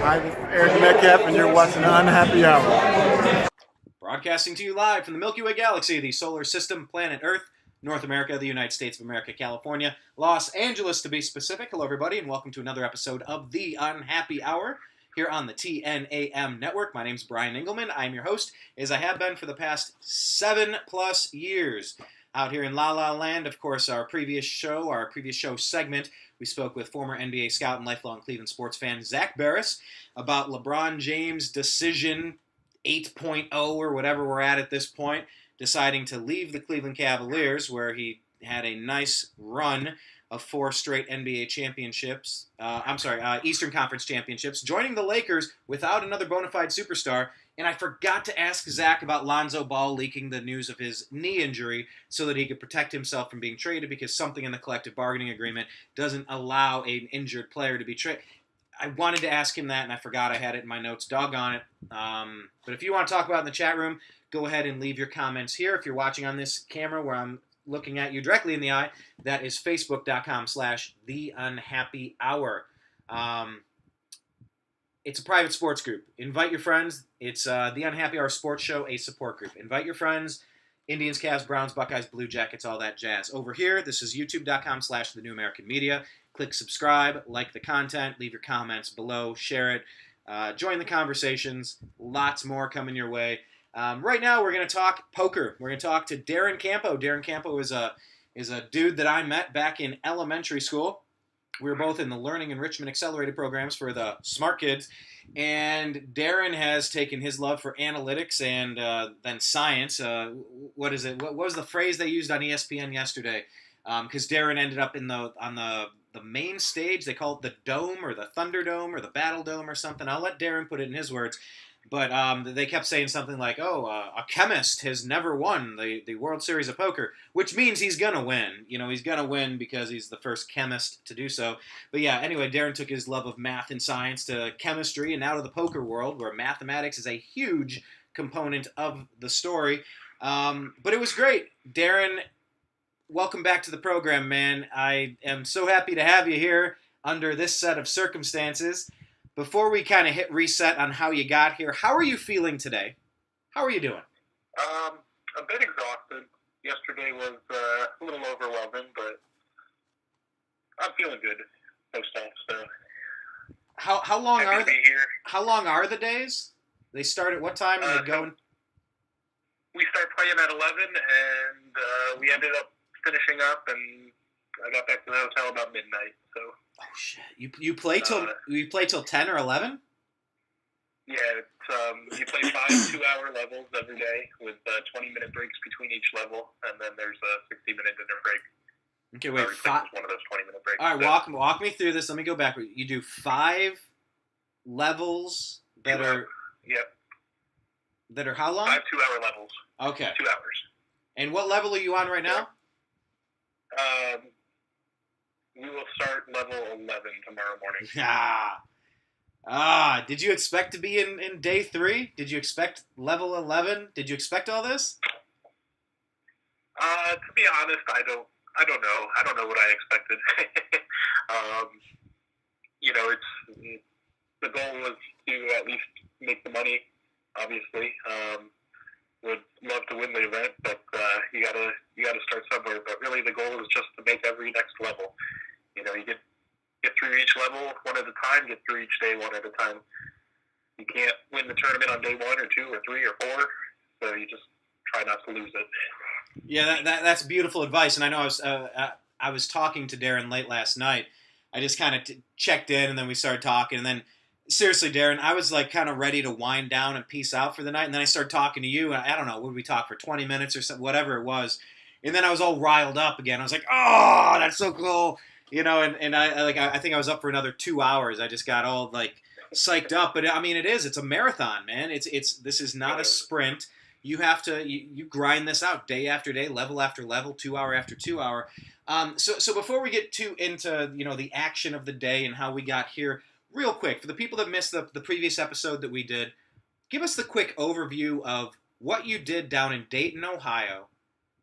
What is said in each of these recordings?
Hi, this is Eric Metcalf, and you're watching the Unhappy Hour. Broadcasting to you live from the Milky Way Galaxy, the solar system, planet Earth, North America, the United States of America, California, Los Angeles to be specific. Hello, everybody, and welcome to another episode of The Unhappy Hour here on the TNAM network. My name's Brian Engelman. I'm your host, as I have been for the past 7+ years. Out here in La La Land, of course, our previous show segment, we spoke with former NBA scout and lifelong Cleveland sports fan Zach Barris about LeBron James' decision 8.0 or whatever we're at this point, deciding to leave the Cleveland Cavaliers, where he had a nice run of 4 straight NBA championships, Eastern Conference championships, joining the Lakers without another bona fide superstar. And I forgot to ask Zach about Lonzo Ball leaking the news of his knee injury so that he could protect himself from being traded, because something in the collective bargaining agreement doesn't allow an injured player to be traded. I wanted to ask him that, and I forgot I had it in my notes. Doggone it. But if you want to talk about it in the chat room, go ahead and leave your comments here. If you're watching on this camera where I'm looking at you directly in the eye, that is facebook.com/theunhappyhour. It's a private sports group. Invite your friends. It's the Unhappy Hour Sports Show, a support group. Invite your friends. Indians, Cavs, Browns, Buckeyes, Blue Jackets, all that jazz. Over here, this is youtube.com/TheNewAmericanMedia. Click subscribe, like the content, leave your comments below, share it, join the conversations. Lots more coming your way. Right now, we're going to talk poker. We're going to talk to Darin Campo. Darin Campo is a dude that I met back in elementary school. We were both in the Learning Enrichment Accelerated programs for the smart kids, and Darin has taken his love for analytics and then science. What is it? What was the phrase they used on ESPN yesterday? Because Darin ended up on the main stage. They call it the Dome or the Thunderdome or the Battle Dome or something. I'll let Darin put it in his words. But they kept saying something like, a chemist has never won the World Series of Poker, which means he's going to win. You know, he's going to win because he's the first chemist to do so. But yeah, anyway, Darin took his love of math and science to chemistry and now to the poker world, where mathematics is a huge component of the story. But it was great. Darin, welcome back to the program, man. I am so happy to have you here under this set of circumstances. Before we kind of hit reset on how you got here, how are you feeling today? How are you doing? A bit exhausted. Yesterday was a little overwhelming, but I'm feeling good post off. So how long are they? How long are the days? They start at what time and they go? We start playing at 11, and we ended up finishing up, and I got back to the hotel about midnight. So. Oh shit! You play till 10 or 11? Yeah, it's, you play 5 2-hour levels every day with 20-minute breaks between each level, and then there's a 60-minute dinner break. Okay, wait. One of those 20-minute breaks. All right, walk me through this. Let me go back. You do 5 levels that are. Yep. That are how long? 5 2-hour levels. Okay. 2 hours. And what level are you on right now? We will start level 11 tomorrow morning. Did you expect to be in day 3? Did you expect level 11? Did you expect all this? To be honest, I don't know. I don't know what I expected. It's the goal was to at least make the money. Obviously, would love to win the event, but you gotta start somewhere. But really, the goal is just to make every next level. You get through each level one at a time, get through each day one at a time. You can't win the tournament on day 1 or 2 or 3 or 4, so you just try not to lose it. Yeah, that's beautiful advice. And I know I was talking to Darin late last night. I just kind of checked in, and then we started talking, and then seriously, Darin, I was like kind of ready to wind down and peace out for the night, and then I started talking to you, and I don't know, would we talk for 20 minutes or something, whatever it was, and then I was all riled up again. I was like, oh, that's so cool. And I think I was up for another 2 hours. I just got all like psyched up. But I mean, it's a marathon, man. This is not a sprint. You have to you grind this out day after day, level after level, 2 hour after 2 hour. So before we get too into the action of the day and how we got here, real quick for the people that missed the previous episode that we did, give us the quick overview of what you did down in Dayton, Ohio,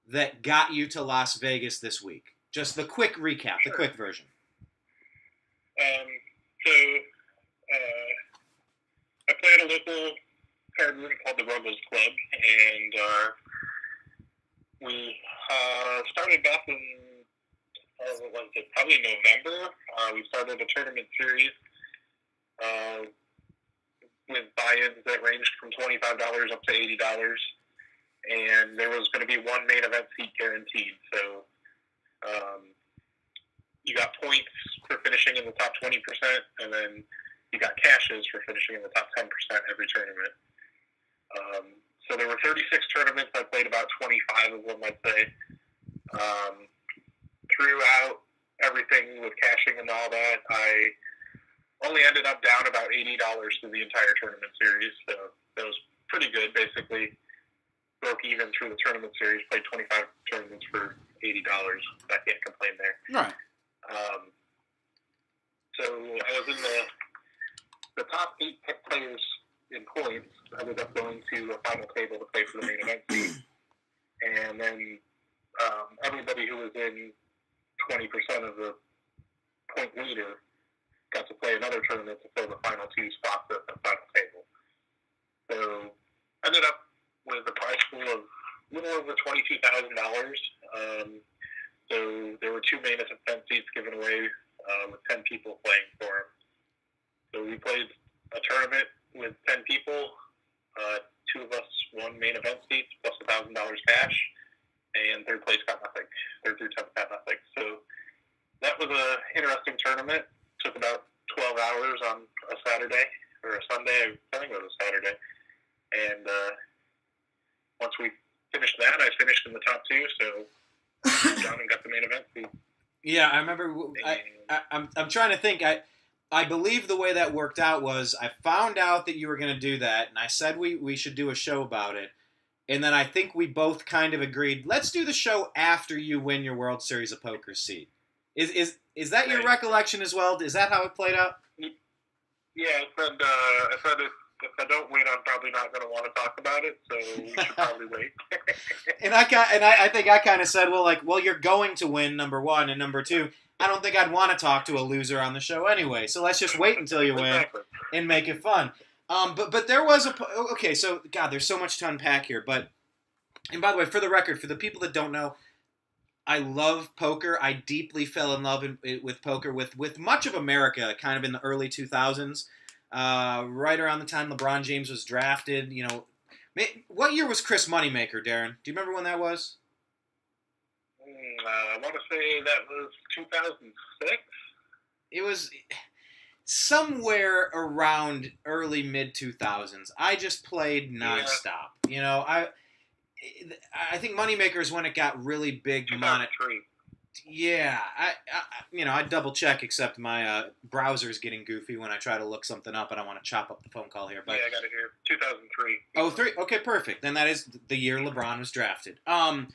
that got you to Las Vegas this week. Just the quick recap, the quick version. a local card room called the Ruggles Club, and we started back in, what was it, probably November. We started a tournament series with buy-ins that ranged from $25 up to $80, and there was going to be one main event seat guaranteed. So you got points for finishing in the top 20%, and then you got cashes for finishing in the top 10% every tournament. So there were 36 tournaments. I played about 25 of them, I'd say. Throughout everything with cashing and all that, I only ended up down about $80 through the entire tournament series. So that was pretty good. Basically, broke even through the tournament series. Played 25 tournaments for $80. I can't complain there. Right. So I was in the top 8 players in points. I ended up going to a final table to play for the main event seat. And then everybody who was in 20% of the point leader got to play another tournament to fill the final 2 spots at the final table. So ended up with a prize pool of a little over $22,000. So there were 2 main event seats given away with 10 people playing for them. So we played a tournament with 10 people. 2 of us won main event seats plus $1,000 cash, and third place got nothing. Third through 10th got nothing. So that was an interesting tournament. Took about 12 hours on a Saturday or a Sunday. I think it was a Saturday. And once we finished that, I finished in the top 2. So down and got the main event seat. Yeah, I remember. I'm trying to think. I believe the way that worked out was I found out that you were going to do that, and I said we should do a show about it. And then I think we both kind of agreed, let's do the show after you win your World Series of Poker seat. Is that your recollection as well? Is that how it played out? Yeah, I said if I don't win, I'm probably not going to want to talk about it, so we should probably wait. And I think I kind of said, well, you're going to win, number 1, and number 2, I don't think I'd want to talk to a loser on the show anyway, so let's just wait until you win and make it fun. But there was okay, so, God, there's so much to unpack here, and by the way, for the record, for the people that don't know, I love poker. I deeply fell in love with poker with much of America kind of in the early 2000s, right around the time LeBron James was drafted. You know, what year was Chris Moneymaker, Darin? Do you remember when that was? I want to say that was 2006. It was somewhere around early mid 2000s. I just played nonstop. Yeah. You know, I think Moneymaker is when it got really big. 2003. Yeah, I double check, except my browser is getting goofy when I try to look something up, and I want to chop up the phone call here. But yeah, I got it here. 2003. Oh, 3. Okay, perfect. Then that is the year LeBron was drafted. But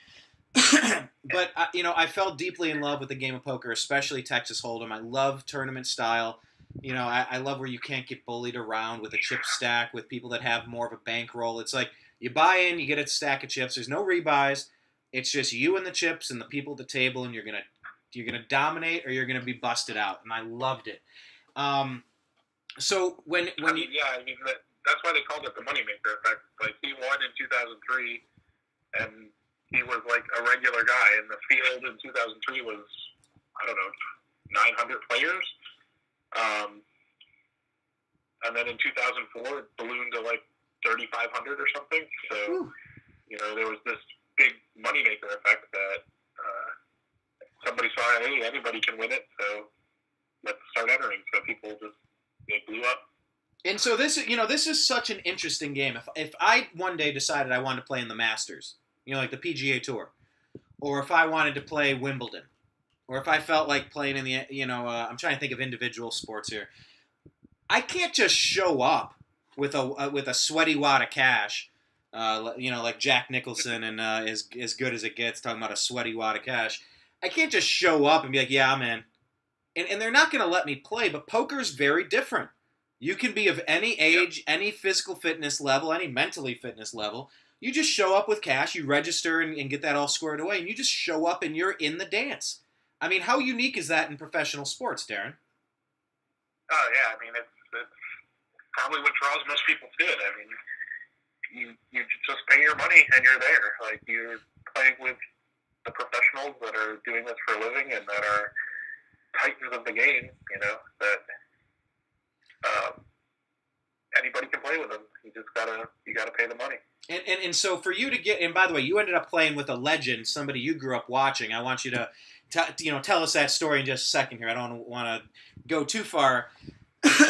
I fell deeply in love with the game of poker, especially Texas Hold'em. I love tournament style. You know, I love where you can't get bullied around with a chip stack with people that have more of a bankroll. It's like you buy in, you get a stack of chips. There's no rebuys. It's just you and the chips and the people at the table, and you're gonna dominate or you're gonna be busted out. And I loved it. So when that's why they called it the Moneymaker effect. Like, he won in 2003, and he was like a regular guy. And the field in 2003 was, I don't know, 900 players. And then in 2004, it ballooned to like 3,500 or something. So, there was this big moneymaker effect that somebody saw, hey, anybody can win it, so let's start entering. So people they blew up. And so this is such an interesting game. If I one day decided I wanted to play in the Masters, like the PGA Tour, or if I wanted to play Wimbledon, or if I felt like playing in the, I'm trying to think of individual sports here. I can't just show up with a sweaty wad of cash, like Jack Nicholson and as good as it gets, talking about a sweaty wad of cash. I can't just show up and be like, yeah, I'm in. And they're not going to let me play, but poker's very different. You can be of any age, any physical fitness level, any mentally fitness level. You just show up with cash, you register and get that all squared away, and you just show up and you're in the dance. I mean, how unique is that in professional sports, Darin? Oh, yeah. I mean, it's probably what draws most people to it. I mean, you just pay your money and you're there. Like, you're playing with the professionals that are doing this for a living and that are titans of the game, that anybody can play with them. You gotta pay the money. And so for you to get, and by the way, you ended up playing with a legend, somebody you grew up watching. I want you to tell us that story in just a second here. I don't want to go too far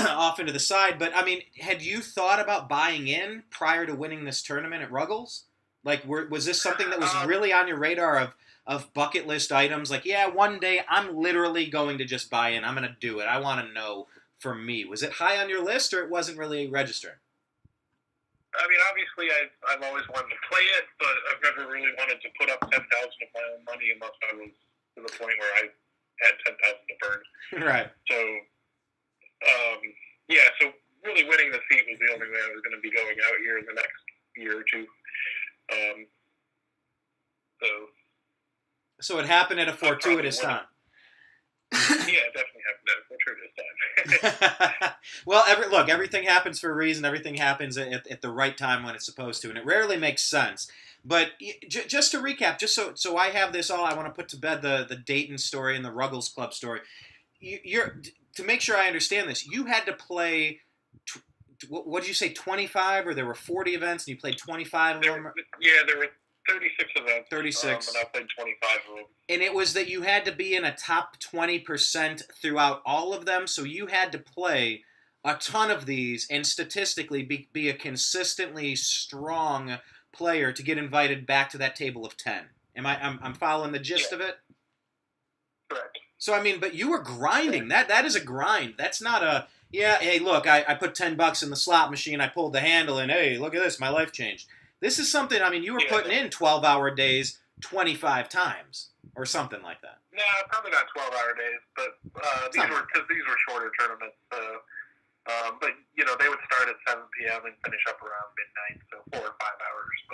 off into the side, but I mean, had you thought about buying in prior to winning this tournament at Ruggles? Like, was this something that was really on your radar of bucket list items? Like, yeah, one day I'm literally going to just buy in. I'm going to do it. I want to know for me. Was it high on your list, or it wasn't really registering? I mean, obviously, I've always wanted to play it, but I've never really wanted to put up $10,000 of my own money unless I was to the point where I had $10,000 to burn. Right. So, so really winning the seat was the only way I was going to be going out here in the next year or two. So it happened at a fortuitous time. Yeah, it definitely happened at a fortuitous time. Well, everything happens for a reason. Everything happens at the right time when it's supposed to, and it rarely makes sense. But just to recap, just so I have this all, I want to put to bed the Dayton story and the Ruggles Club story. You're to make sure I understand this. You had to play. What did you say? 25, or there were 40 events, and you played 25 of them? Yeah, there were 36 events. 36. And I played 25 of them. And it was that you had to be in a top 20% throughout all of them, so you had to play a ton of these and statistically be a consistently strong player to get invited back to that table of 10. I'm following the gist of it? Correct. So, I mean, but you were grinding. That is a grind. That's not a, hey, look, I put $10 in the slot machine, I pulled the handle, and hey, look at this, my life changed. This is something, I mean, you were putting in 12-hour days 25 times or something like that. No, probably not 12-hour days, but these were shorter tournaments. But, they would start at 7 p.m. and finish up around midnight, so 4 or 5 hours.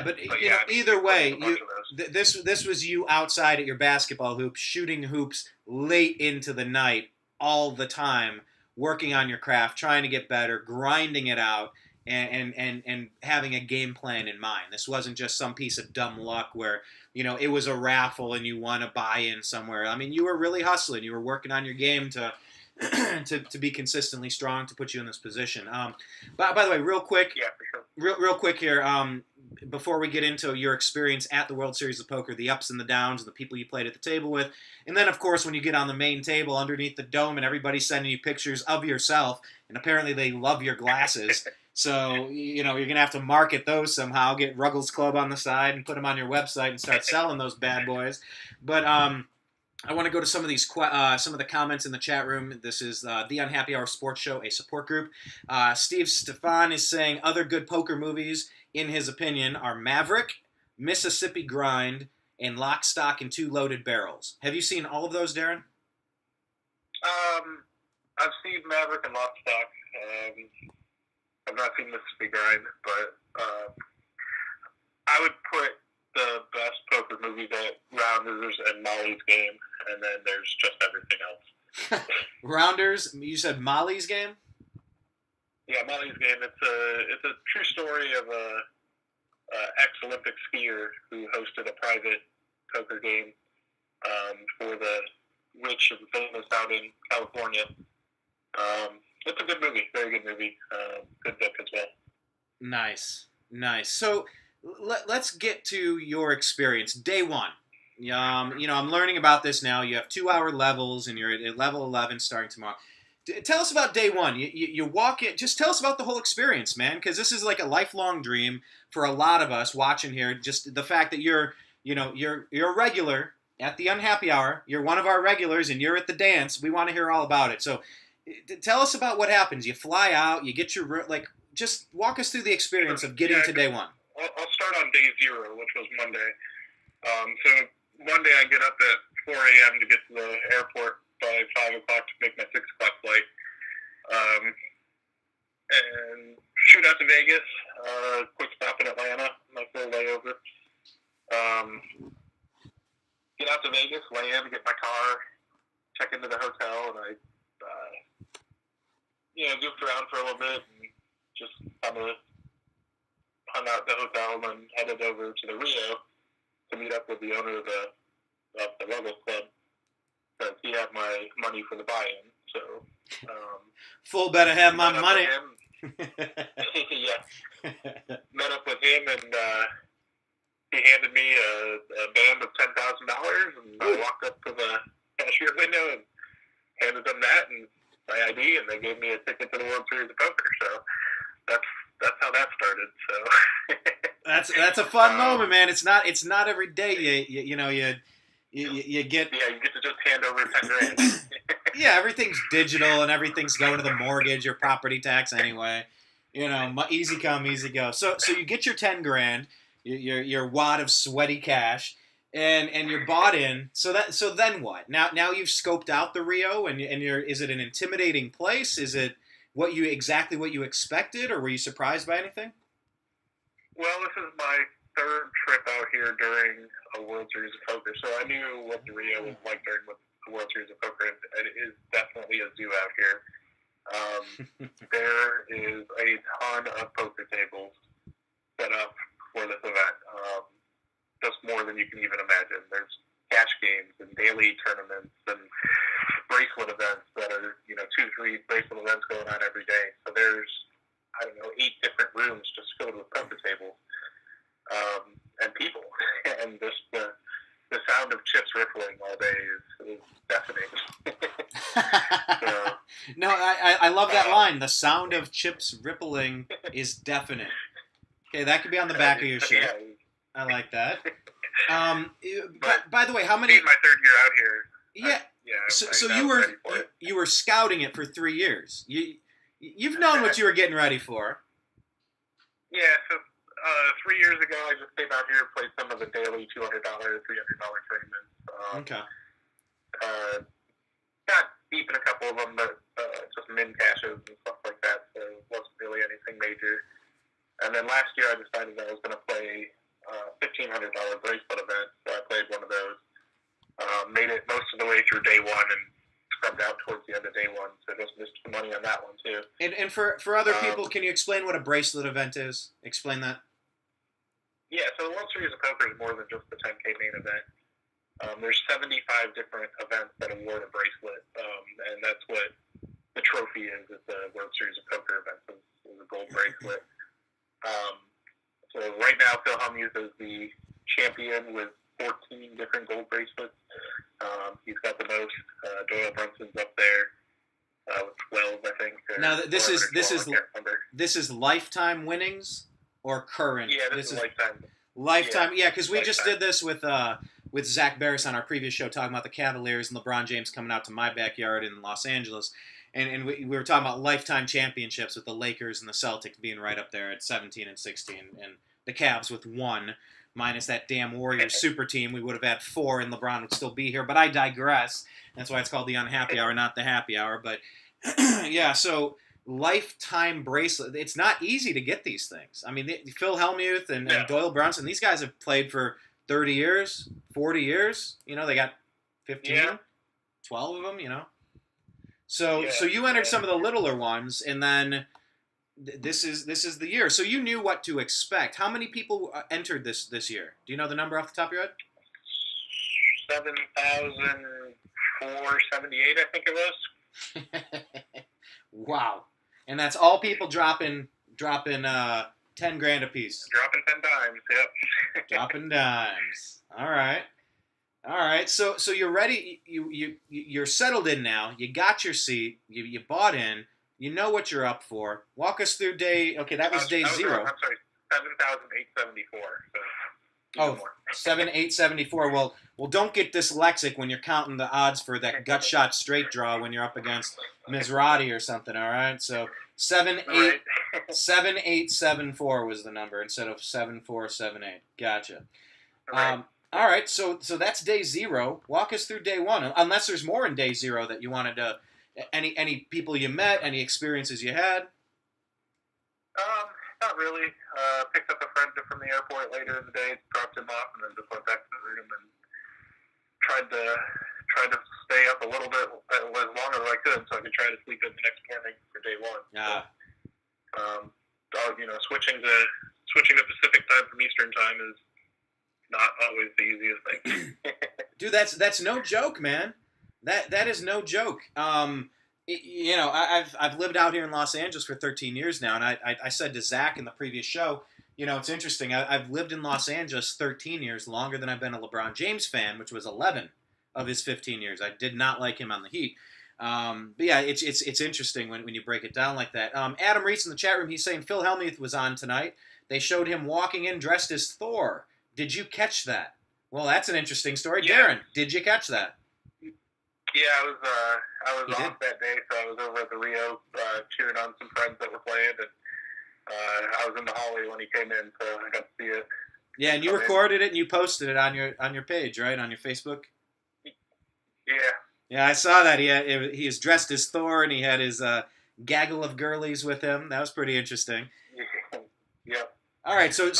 But either way, this was you outside at your basketball hoop, shooting hoops late into the night all the time, working on your craft, trying to get better, grinding it out, and having a game plan in mind. This wasn't just some piece of dumb luck where, it was a raffle and you won a buy-in somewhere. I mean, you were really hustling. You were working on your game to be consistently strong to put you in this position. By the way, real quick, yeah, for sure. real quick here, before we get into your experience at the World Series of Poker, the ups and the downs, and the people you played at the table with, and then, of course, when you get on the main table underneath the dome and everybody's sending you pictures of yourself, and apparently they love your glasses, so, you're going to have to market those somehow, get Ruggles Club on the side and put them on your website and start selling those bad boys. But I want to go to some of these some of the comments in the chat room. This is the Unhappy Hour Sports Show, a support group. Steve Stefan is saying other good poker movies, in his opinion, are Maverick, Mississippi Grind, and Lock, Stock, and Two Loaded Barrels. Have you seen all of those, Darin? I've seen Maverick and Lock, Stock. I've not seen Mississippi Grind, but I would put the best poker movies at Rounders and Molly's Game, and then there's just everything else. Rounders? You said Molly's Game? Yeah, Molly's Game. It's a true story of a ex-Olympic skier who hosted a private poker game for the rich and famous out in California. It's a good movie, very good movie. Good book as well. Nice. So let's get to your experience. Day one. I'm learning about this now. You have 2-hour levels, and you're at level 11 starting tomorrow. Tell us about day one. You walk in. Just tell us about the whole experience, man, because this is like a lifelong dream for a lot of us watching here. Just the fact that you're a regular at the Unhappy Hour. You're one of our regulars, and you're at the dance. We want to hear all about it. So tell us about what happens. You fly out. You get your just walk us through the experience of getting to day one. I'll start on day 0, which was Monday. So Monday I get up at 4 a.m. to get to the airport by 5 o'clock to make my 6 o'clock flight. And shoot out to Vegas, quick stop in Atlanta, nice little layover. Get out to Vegas, land, get my car, check into the hotel, and I goofed around for a little bit and just kind of hung out at the hotel and then headed over to the Rio to meet up with the owner of the Rebel Club because he had my money for the buy-in. So full better have my money. Yeah, met up with him and he handed me a band of $10,000 and I walked up to the cashier window and handed them that and my ID, and they gave me a ticket to the World Series of Poker. So that's how that started. So that's a fun moment, man. It's not every day you get. Yeah, you get to just hand over 10 grand. Yeah, everything's digital and everything's going to the mortgage or property tax anyway. Easy come, easy go. So you get your 10 grand, your wad of sweaty cash, and you're bought in. So then what? Now you've scoped out the Rio, and is it an intimidating place? Is it exactly what you expected, or were you surprised by anything? Well, this is my third trip out here during a World Series of Poker, so I knew what the Rio was like during the World Series of Poker. It is definitely a zoo out here. There is a ton of poker tables set up for this event, just more than you can even imagine. There's cash games and daily tournaments and bracelet events that are, 2-3 bracelet events going on every day. So there's, 8 different rooms just filled with poker tables and people. And just the sound of chips rippling all day is deafening. So, no, I love that line. The sound of chips rippling is deafening. Okay, that could be on the back of your shirt. Yeah. I like that. By the way, how many? Being my third year out here. Yeah. So you were scouting it for 3 years. You've known what you were getting ready for. Yeah. So 3 years ago, I just came out here and played some of the daily $200, $300 tournaments. Okay. Got deep in a couple of them, but just min cashes and stuff like that. So it wasn't really anything major. And then last year, I decided I was going to play $1,500 bracelet event, so I played one of those. Made it most of the way through day one and scrubbed out towards the end of day one, so just missed some money on that one too. And for other people, can you explain what a bracelet event is? Explain that. Yeah, so the World Series of Poker is more than just the 10K main event. There's 75 different events that award a bracelet, and that's what the trophy is at the World Series of Poker event, is a gold bracelet. So right now, Phil Hellmuth is the champion with 14 different gold bracelets. He's got the most. Doyle Brunson's up there with 12, I think. Now this is lifetime winnings or current? Yeah, this is lifetime. Lifetime, yeah, because we just did this with Zach Barris on our previous show, talking about the Cavaliers and LeBron James coming out to my backyard in Los Angeles. And we were talking about lifetime championships with the Lakers and the Celtics being right up there at 17 and 16, and the Cavs with 1, minus that damn Warriors super team. We would have had 4, and LeBron would still be here. But I digress. That's why it's called the unhappy hour, not the happy hour. But yeah, so lifetime bracelet. It's not easy to get these things. I mean, Phil Hellmuth and Doyle Brunson, these guys have played for 30 years, 40 years. They got 15, 12 of them. So you entered some of the littler ones, and then this is the year. So you knew what to expect. How many people entered this year? Do you know the number off the top of your head? 7,478, I think it was. Wow. And that's all people dropping 10 grand a piece. Dropping 10 dimes, yep. Dropping dimes. All right. So you're ready. You're settled in now. You got your seat. You bought in. You know what you're up for. Walk us through day. Okay, that was day 0. I'm sorry, 7,874. So 7,874. Well, don't get dyslexic when you're counting the odds for that gut shot straight draw when you're up against Mizrahi or something. All right. So 7,874 was the number instead of 7,478. Gotcha. Right. All right, so that's day 0. Walk us through day 1, unless there's more in day 0 that you wanted to. Any people you met, any experiences you had? Not really. Picked up a friend from the airport later in the day, dropped him off, and then just went back to the room and tried to stay up a little bit as long as I could so I could try to sleep in the next morning for day one. Switching to Pacific time from Eastern time is not always the easiest thing. Dude, that's no joke, man. That is no joke. I've lived out here in Los Angeles for 13 years now, and I said to Zach in the previous show, it's interesting. I've lived in Los Angeles 13 years, longer than I've been a LeBron James fan, which was 11 of his 15 years. I did not like him on the Heat. But yeah, it's interesting when you break it down like that. Adam Reese in the chat room, he's saying Phil Hellmuth was on tonight. They showed him walking in dressed as Thor. Did you catch that? Well, that's an interesting story. Yeah. Darin, did you catch that? Yeah, I was off that day, so I was over at the Rio cheering on some friends that were playing, and I was in the hallway when he came in, so I got to see it. Yeah, and you recorded it and you posted it on your page, right, on your Facebook? Yeah. Yeah, I saw that. He is dressed as Thor, and he had his gaggle of girlies with him. That was pretty interesting. Yeah. All right, so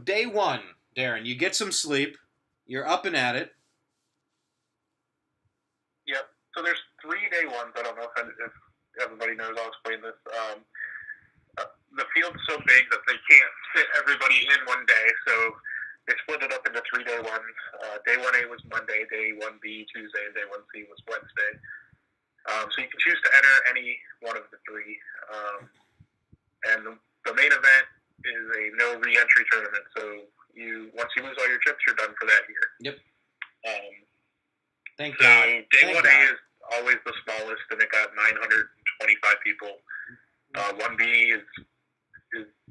day one, Darin, you get some sleep. You're up and at it. Yep. So there's 3 day ones. I don't know if everybody knows. I'll explain this. The field's so big that they can't fit everybody in one day, so they split it up into 3 day ones. Day 1A was Monday, day 1B Tuesday, and day 1C was Wednesday. So you can choose to enter any one of the three. And the main event is a no re-entry tournament. So once you lose all your chips, you're done for that year. Yep. Thank so God. Day 1A is always the smallest, and it got 925 people. 1B is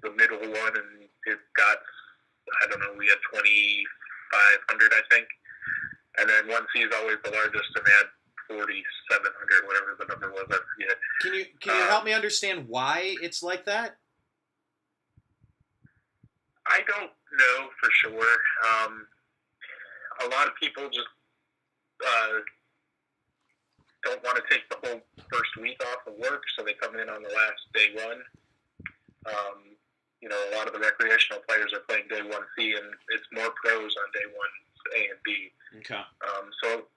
the middle one, and it got, I don't know, we had 2,500, I think. And then 1C is always the largest, and they had 4,700, whatever the number was, I forget. Can you help me understand why it's like that? I don't know for sure. A lot of people just don't want to take the whole first week off of work, so they come in on the last day one. A lot of the recreational players are playing day 1C, and it's more pros on day 1A and B. Okay. So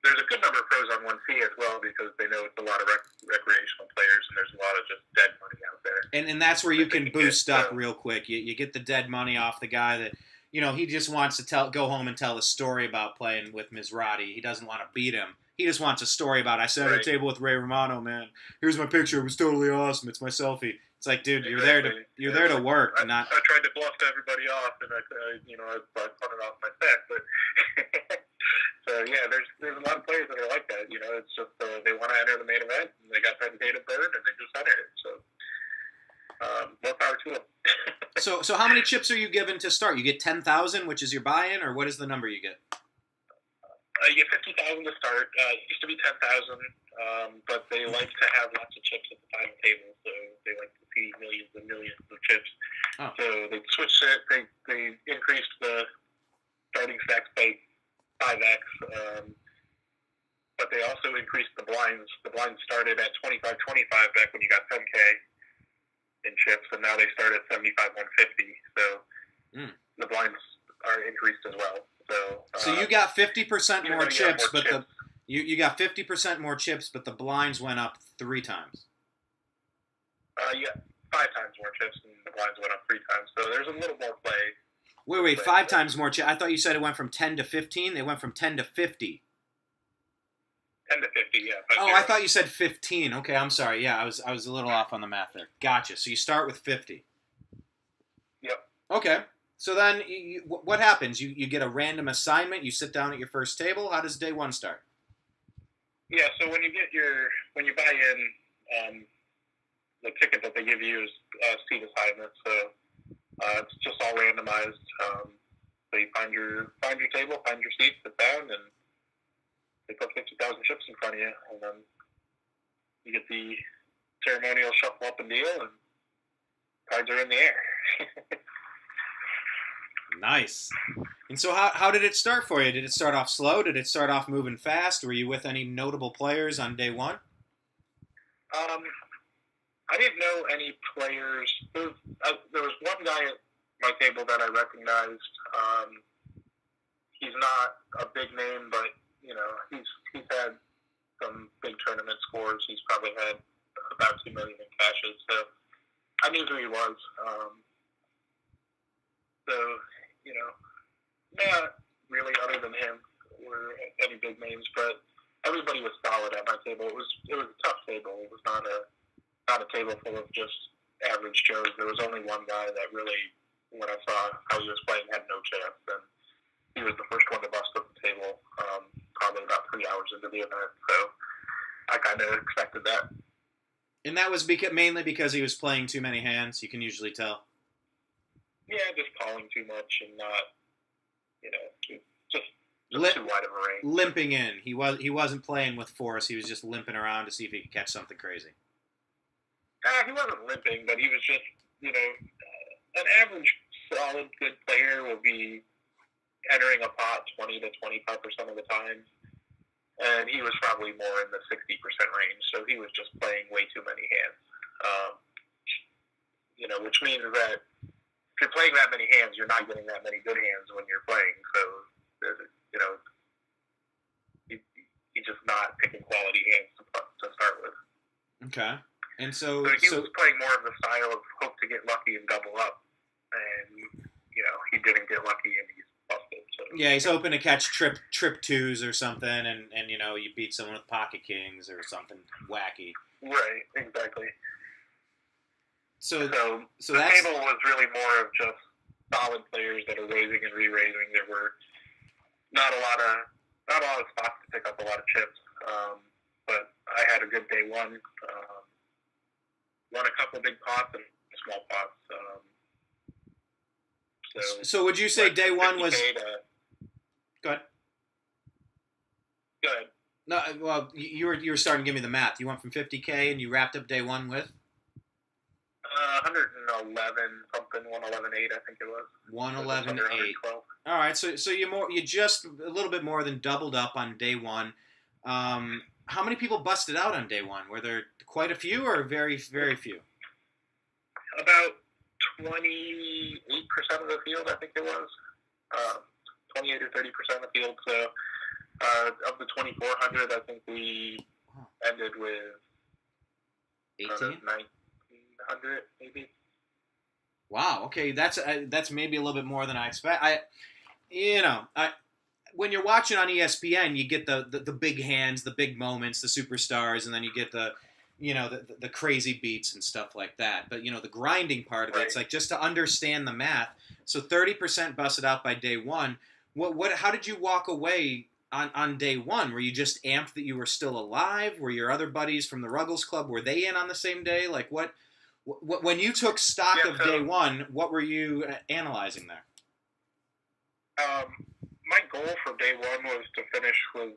there's a good number of pros on 1C as well, because they know it's a lot of recreational players, and there's a lot of just dead money out there. And that's where you can boost up real quick. You get the dead money off the guy that, he just wants to go home and tell a story about playing with Mizrahi. He doesn't want to beat him. He just wants a story about, I sat at a table with Ray Romano, man. Here's my picture. It was totally awesome. It's my selfie. It's like, dude, you're there to work. I tried to bluff everybody off, and I put it off my set. But so yeah, there's a lot of players that are like that. It's just they want to enter the main event, and they got that date of birth, and they just enter it. So more power to them. So how many chips are you given to start? You get 10,000, which is your buy-in, or what is the number you get? You get 50,000 to start. It used to be 10,000, but they like to have lots of chips at the final table, so they like to see millions and millions of chips. Oh. So they switched it. They increased the starting stacks by 5x, but they also increased the blinds. The blinds started at 25.25 back when you got 10K in chips, and now they start at 75.150. So the blinds are increased as well. So you got 50% more chips, but you got 50% more chips, but the blinds went up 3 times. Yeah, 5 times more chips, and the blinds went up 3 times. So there's a little more play. Wait, 5 times more chips? I thought you said it went from 10 to 15. They went from 10 to 50. 10 to 50, yeah. Oh, I thought you said 15. Okay, I'm sorry. Yeah, I was a little off on the math there. Gotcha. So you start with 50. Yep. Okay. So then, what happens? You get a random assignment. You sit down at your first table. How does day 1 start? Yeah. So when you buy in, the ticket that they give you is seat assignment. So it's just all randomized. So you find your table, find your seat, sit down, and they put 50,000 chips in front of you, and then you get the ceremonial shuffle up and deal, and cards are in the air. Nice. And so how did it start for you? Did it start off slow? Did it start off moving fast? Were you with any notable players on day 1? I didn't know any players. There was one guy at my table that I recognized. He's not a big name, but he's had some big tournament scores. He's probably had about $2 million in cashes. So I knew who he was. So, you know, not really other than him were any big names, but everybody was solid at my table. It was a tough table. It was not a table full of just average Joes. There was only one guy that really, when I saw how he was playing, had no chance, and he was the first one to bust up the table, probably about 3 hours into the event. So I kind of expected that. And that was mainly because he was playing too many hands. You can usually tell. Yeah, just calling too much and not, you know, just too wide of a range. Limping in. He wasn't playing with force. He was just limping around to see if he could catch something crazy. He wasn't limping, but he was just, you know, an average solid good player will be entering a pot 20 to 25% of the time, and he was probably more in the 60% range. So he was just playing way too many hands. You know, which means that if you're playing that many hands, you're not getting that many good hands when you're playing. So, you know, he's just not picking quality hands to start with. Okay. And so he was playing more of the style of hope to get lucky and double up. And, you know, he didn't get lucky and he's busted. So. Yeah, he's hoping to catch trip twos or something, and you know, you beat someone with pocket kings or something wacky. Right, exactly. So the table was really more of just solid players that are raising and re-raising. There were not a lot of spots to pick up a lot of chips, but I had a good day one. Won a couple big pots and small pots. So would you say day one was? Go ahead. Go ahead. No, well, you were starting to give me the math. You went from 50K and you wrapped up day one with 111 something, 111.8 I think it was. 111.8. All right, so you just a little bit more than doubled up on day one. How many people busted out on day one? Were there quite a few or very, very few? About 28% of the field, I think it was. 28 or 30% of the field. So of the 2,400, I think we ended with 18? 1,900 maybe. Wow. Okay, that's maybe a little bit more than I expect. When you're watching on ESPN, you get the big hands, the big moments, the superstars, and then you get the crazy beats and stuff like that. But, you know, the grinding part of it, it's like just to understand the math. So 30% busted out by day one. How did you walk away on day one? Were you just amped that you were still alive? Were your other buddies from the Ruggles Club, were they in on the same day? Like when you took stock of day one, what were you analyzing there? My goal for day one was to finish with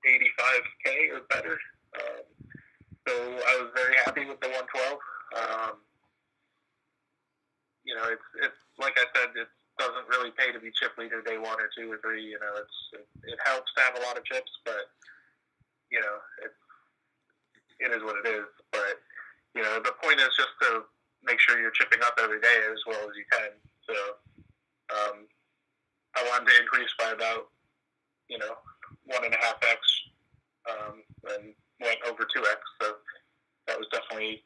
85K or better. So I was very happy with the 112. You know, it's like I said, it doesn't really pay to be chip leader day one or two or three. You know, it helps to have a lot of chips, but you know, it is what it is. But you know, the point is just to make sure you're chipping up every day as well as you can. So I wanted to increase by about 1.5x, and went over 2x. So that was definitely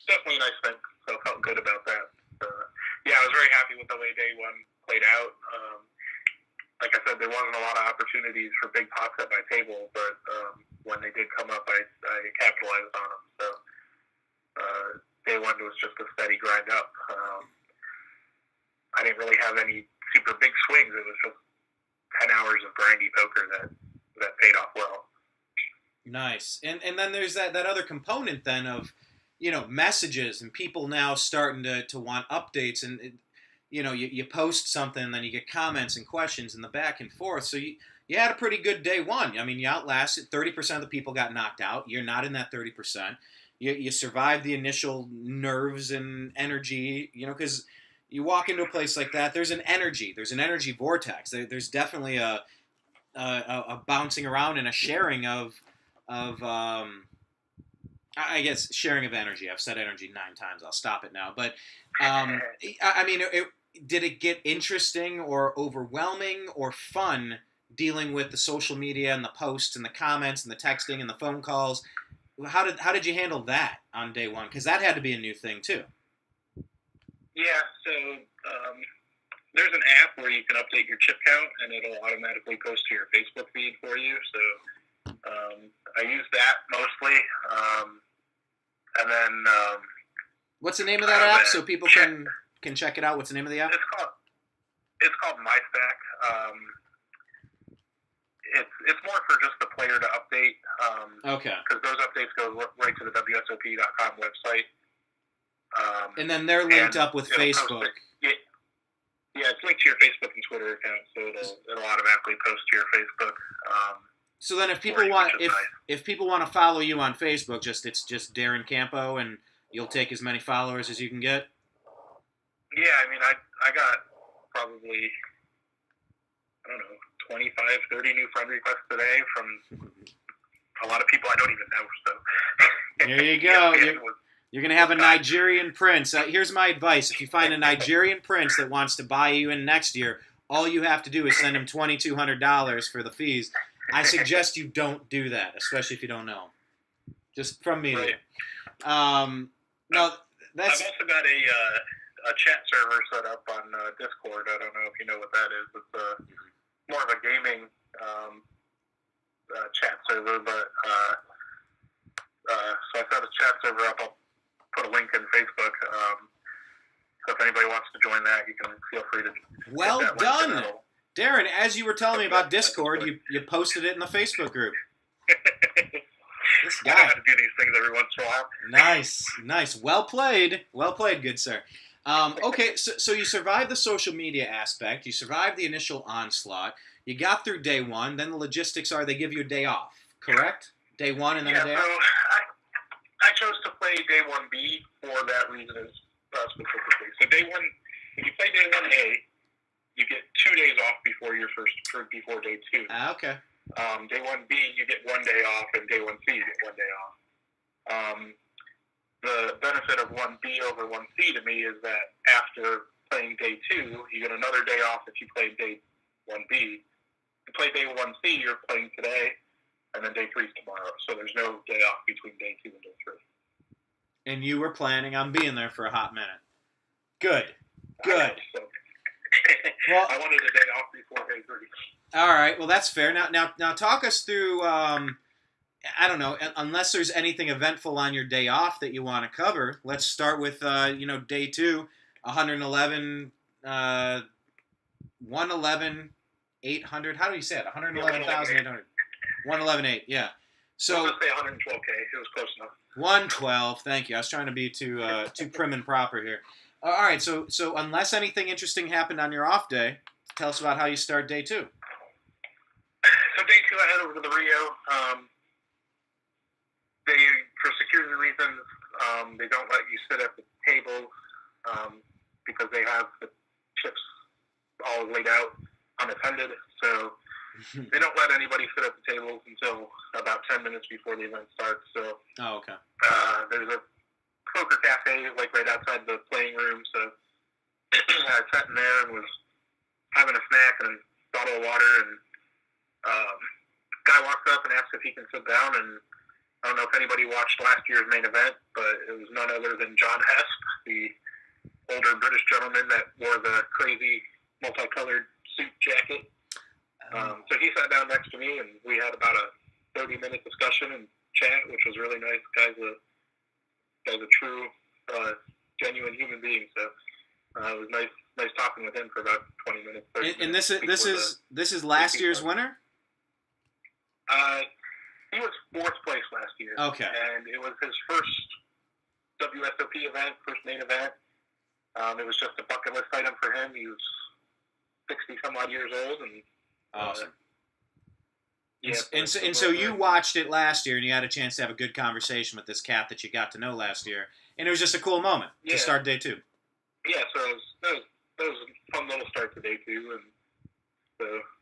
a nice thing. So I felt good about that. Yeah, I was very happy with the way day one played out. Like I said, there wasn't a lot of opportunities for big pots at my table, but when they did come up, I capitalized on them. So day one was just a steady grind up. I didn't really have any super big swings. It was just 10 hours of grindy poker that paid off well. Nice. And then there's that other component then of, messages and people now starting to want updates, and you post something and then you get comments and questions and the back and forth. So you had a pretty good day one. I mean, you outlasted 30% of the people got knocked out. You're not in that 30%. You survived the initial nerves and energy, because you walk into a place like that, there's an energy vortex. There's definitely a bouncing around and a sharing of I guess sharing of energy. I've said energy 9 times. I'll stop it now. But did it get interesting or overwhelming or fun dealing with the social media and the posts and the comments and the texting and the phone calls. How did you handle that on day one? Because that had to be a new thing too. Yeah, so there's an app where you can update your chip count, and it'll automatically post to your Facebook feed for you. So I use that mostly, and then what's the name of that app so people can check it out? What's the name of the app? It's called MyStack. It's more for just the player to update. Okay. Because those updates go right to the WSOP.com website. And then they're linked up with Facebook. Yeah, it's linked to your Facebook and Twitter account, so it'll automatically post to your Facebook. So then, if people want to follow you on Facebook, it's just Darin Campo, and you'll take as many followers as you can get. Yeah, I mean, I got probably 25, 30 new friend requests today from a lot of people I don't even know. So there you go. You're going to have a Nigerian prince. Here's my advice. If you find a Nigerian prince that wants to buy you in next year, all you have to do is send him $2,200 for the fees. I suggest you don't do that, especially if you don't know. Just from me. Right. No, that's... I've also got a chat server set up on Discord. I don't know if you know what that is. It's more of a gaming chat server, but so I set a chat server up. I'll put a link in Facebook. So if anybody wants to join that, you can feel free to. Well done, Darin. As you were telling me about Discord, you posted it in the Facebook group. This guy. I know how to do these things every once in a while. Nice. Well played, good sir. Okay, so you survived the social media aspect. You survived the initial onslaught. You got through day one. Then the logistics are they give you a day off, correct? Day one and then a day off? I chose to play day 1B for that reason specifically. So day one, when you play day 1A, you get 2 days off before day 2. Okay. Day 1B, you get 1 day off, and day 1C, you get 1 day off. The benefit of 1B over 1C to me is that after playing day 2, you get another day off if you play day 1B. If you play day 1C, you're playing today, and then day 3 is tomorrow. So there's no day off between day 2 and day 3. And you were planning on being there for a hot minute. Good. Well, I wanted a day off before day 3. All right. Well, that's fair. Now talk us through. I don't know. Unless there's anything eventful on your day off that you want to cover, let's start with day 2, 111, 111, 800. How do you say it? 111,800. 111.8. Yeah. So let's say 112K. It was close enough. 112. Thank you. I was trying to be too prim and proper here. All right. So unless anything interesting happened on your off day, tell us about how you start day 2. So day 2, I head over to the Rio. For security reasons, they don't let you sit at the tables because they have the chips all laid out unattended. So they don't let anybody sit at the tables until about 10 minutes before the event starts. So okay. There's a poker cafe right outside the playing room. So I sat in there and was having a snack and a bottle of water, and guy walks up and asks if he can sit down, and I don't know if anybody watched last year's main event, but it was none other than John Hesp, the older British gentleman that wore the crazy multicolored suit jacket. So he sat down next to me, and we had about a 30-minute discussion and chat, which was really nice. The guy's a true, genuine human being. So it was nice talking with him for about 20 minutes. And this is last year's winner? He was 4th place last year. Okay. And it was his first WSOP event, first main event. It was just a bucket list item for him. He was 60-some-odd years old. And awesome. Yeah. So you watched it last year, and you had a chance to have a good conversation with this cat that you got to know last year. And it was just a cool moment to start day 2. Yeah, so that was a fun little start to day 2. And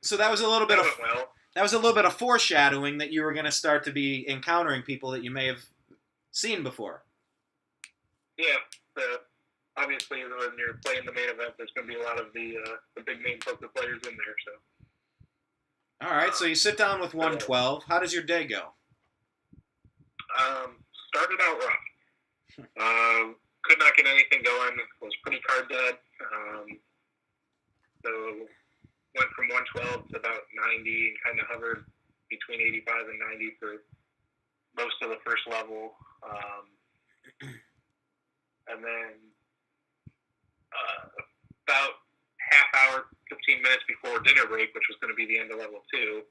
so that was a little bit of... well. That was a little bit of foreshadowing that you were going to start to be encountering people that you may have seen before. Yeah. Obviously, when you're playing the main event, there's going to be a lot of the big name poker players in there. So. All right, so you sit down with 112. How does your day go? Started out rough. Could not get anything going. Was pretty card dead. So went from 112 to about 90 and kind of hovered between 85 and 90 for most of the first level. And then about half hour, 15 minutes before dinner break, which was going to be the end of level 2,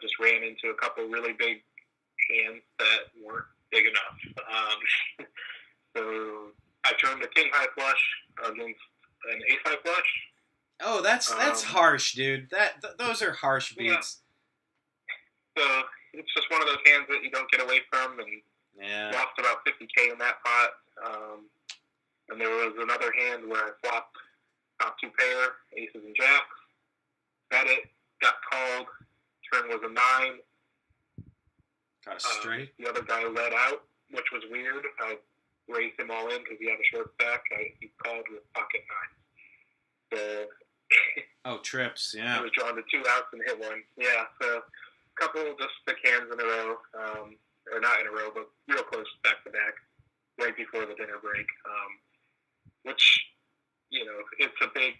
just ran into a couple really big hands that weren't big enough. So I turned a king high flush against an ace high flush. Oh, that's harsh, dude. Those are harsh beats. Yeah. So it's just one of those hands that you don't get away from, and lost about 50K in that pot. And there was another hand where I flopped top 2 pair, aces and jacks. Bet it, got called. Turn was a 9. Got a straight. The other guy led out, which was weird. I raised him all in because he had a short stack. He called with pocket 9. So oh, trips, yeah. I was drawn to 2 outs and hit 1. Yeah, so a couple just thick hands in a row, or not in a row, but real close back to back, right before the dinner break. Which, you know, it's a big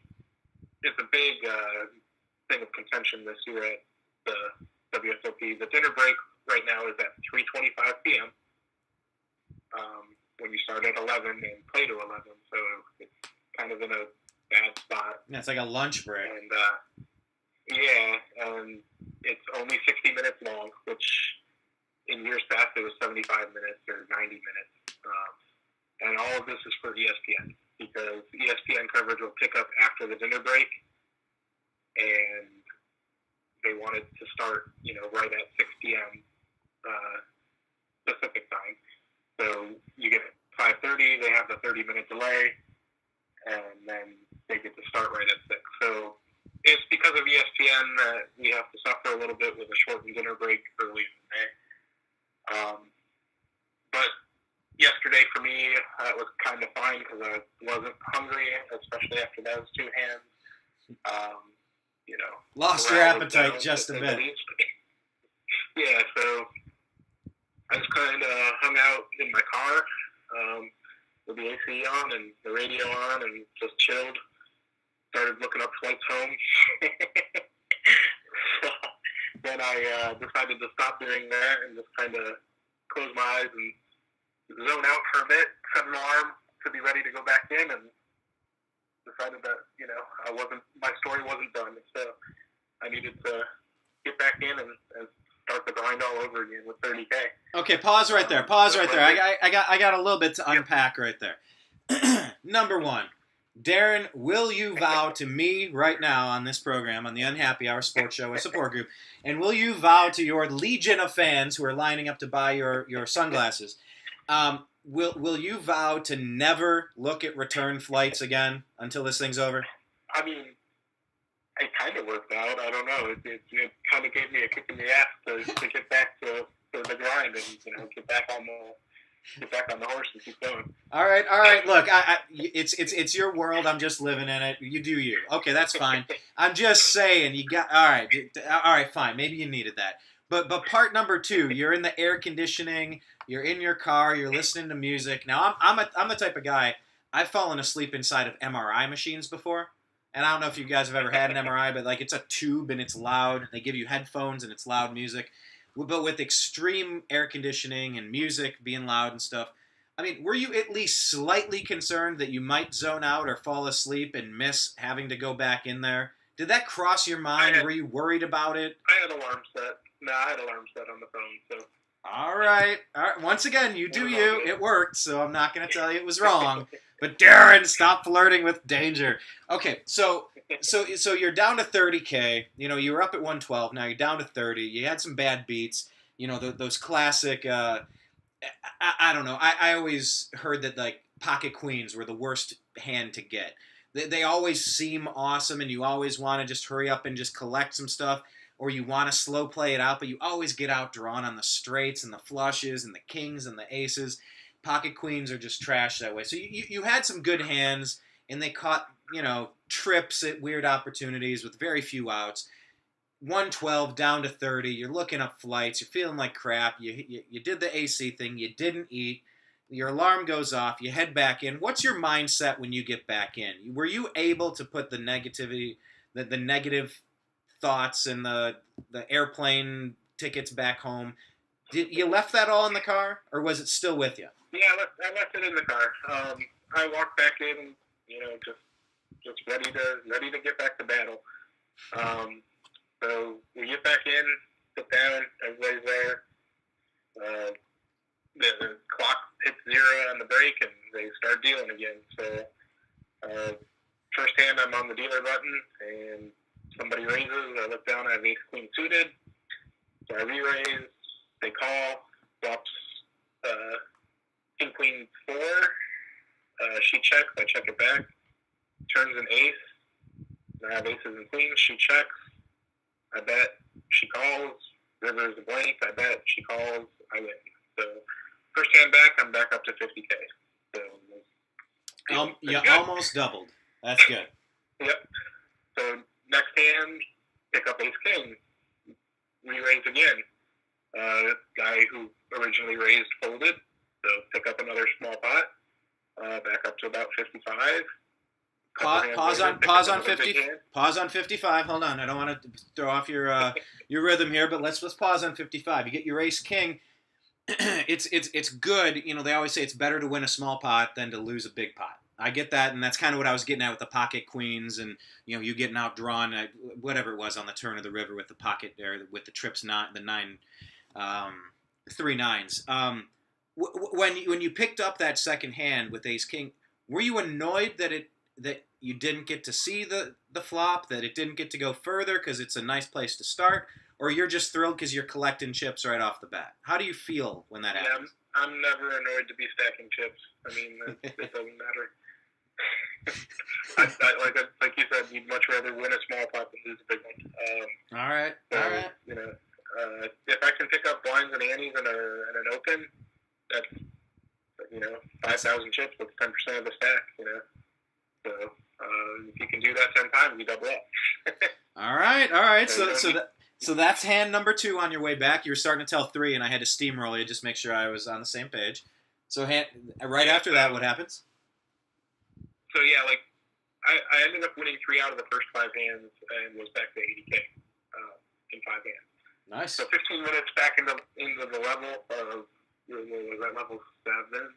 thing of contention this year at the WSOP. The dinner break right now is at 3:25 p.m. When you start at 11 and play to 11, so it's kind of in a bad spot. Yeah, it's like a lunch break. And and it's only 60 minutes long, which in years past it was 75 minutes or 90 minutes. And all of this is for ESPN, because ESPN coverage will pick up after the dinner break, and they wanted to start, right at 6 p.m. Pacific time. So you get 5:30, they have the 30-minute delay, and then they get to start right at 6. So it's because of ESPN that we have to suffer a little bit with a shortened dinner break early in the day. But yesterday for me, it was kind of fine because I wasn't hungry, especially after those 2 hands. Lost your appetite just a bit. Yeah, so I just kind of hung out in my car with the AC on and the radio on and just chilled. Started looking up flights home. So then I decided to stop doing that and just kind of close my eyes and zone out for a bit, set an alarm to be ready to go back in, and decided that, my story wasn't done. So I needed to get back in and start the grind all over again with 30K. Okay, pause right there. I got a little bit to unpack right there. Number 1, Darin, will you vow to me right now on this program, on the Unhappy Hour Sports Show, a support group, and will you vow to your legion of fans who are lining up to buy your sunglasses, will you vow to never look at return flights again until this thing's over? I mean, it kind of worked out. I don't know. It kind of gave me a kick in the ass to get back to the grind and get back on the horse and keep going. All right. Look, it's your world. I'm just living in it. You do you. Okay, that's fine. I'm just saying you got. All right, fine. Maybe you needed that. But part number 2, you're in the air conditioning. You're in your car. You're listening to music. Now I'm the type of guy. I've fallen asleep inside of MRI machines before. And I don't know if you guys have ever had an MRI, but it's a tube and it's loud. They give you headphones and it's loud music. But with extreme air conditioning and music being loud and stuff, I mean, were you at least slightly concerned that you might zone out or fall asleep and miss having to go back in there? Did that cross your mind? Were you worried about it? I had alarm set. No, I had alarm set on the phone. So. All right. Once again, you do you. It worked, so I'm not going to tell you it was wrong. But Darin, stop flirting with danger. Okay, so you're down to 30K. You were up at 112. Now you're down to 30. You had some bad beats. Those classic. I don't know. I always heard that pocket queens were the worst hand to get. They always seem awesome, and you always want to just hurry up and just collect some stuff, or you want to slow play it out, but you always get outdrawn on the straights and the flushes and the kings and the aces. Pocket queens are just trash that way. So you had some good hands, and they caught, trips at weird opportunities with very few outs. 112 down to 30. You're looking up flights. You're feeling like crap. You did the AC thing. You didn't eat. Your alarm goes off. You head back in. What's your mindset when you get back in? Were you able to put the negativity, the negative thoughts and the airplane tickets back home? Did you left that all in the car, or was it still with you? Yeah, I left it in the car. I walked back in, just ready to get back to battle. So we get back in, sit down, everybody's there. The clock hits 0 on the brake, and they start dealing again. So first hand, I'm on the dealer button, and somebody raises. I look down, I have ace queen suited. So I re-raise. They call, flops king queen 4. She checks. I check it back. Turns an ace. I have aces and queens. She checks. I bet. She calls. River is a blank. I bet. She calls. I win. So first hand back, I'm back up to 50K. So you almost doubled. That's good. Yep. So next hand, pick up ace king. Re-raise again. Guy who originally raised folded. So pick up another small pot. Back up to about 55. Pause on 50. Pause on 55. Hold on. I don't want to throw off your rhythm here, but let's pause on 55. You get your ace king. It's good. They always say it's better to win a small pot than to lose a big pot. I get that, and that's kind of what I was getting at with the pocket queens, and you getting outdrawn, whatever it was on the turn of the river with the pocket there, with the trips, the 3 nines. When you picked up that second hand with ace king, were you annoyed that you didn't get to see the flop, that it didn't get to go further because it's a nice place to start, or you're just thrilled because you're collecting chips right off the bat? How do you feel when that happens? I'm never annoyed to be stacking chips. I mean, it doesn't matter. Like you said, you'd much rather win a small pot than lose a big one. All right. If I can pick up blinds and antes in an open, that's 5,000 chips. That's 10% of the stack. So if you can do that 10 times, you double up. All right. So that's hand number 2 on your way back. You were starting to tell 3, and I had to steamroll you just to make sure I was on the same page. So right after that, what happens? So yeah, I ended up winning 3 out of the first 5 hands and was back to 80K in 5 hands. Nice. So 15 minutes back into the level of, was that level 7,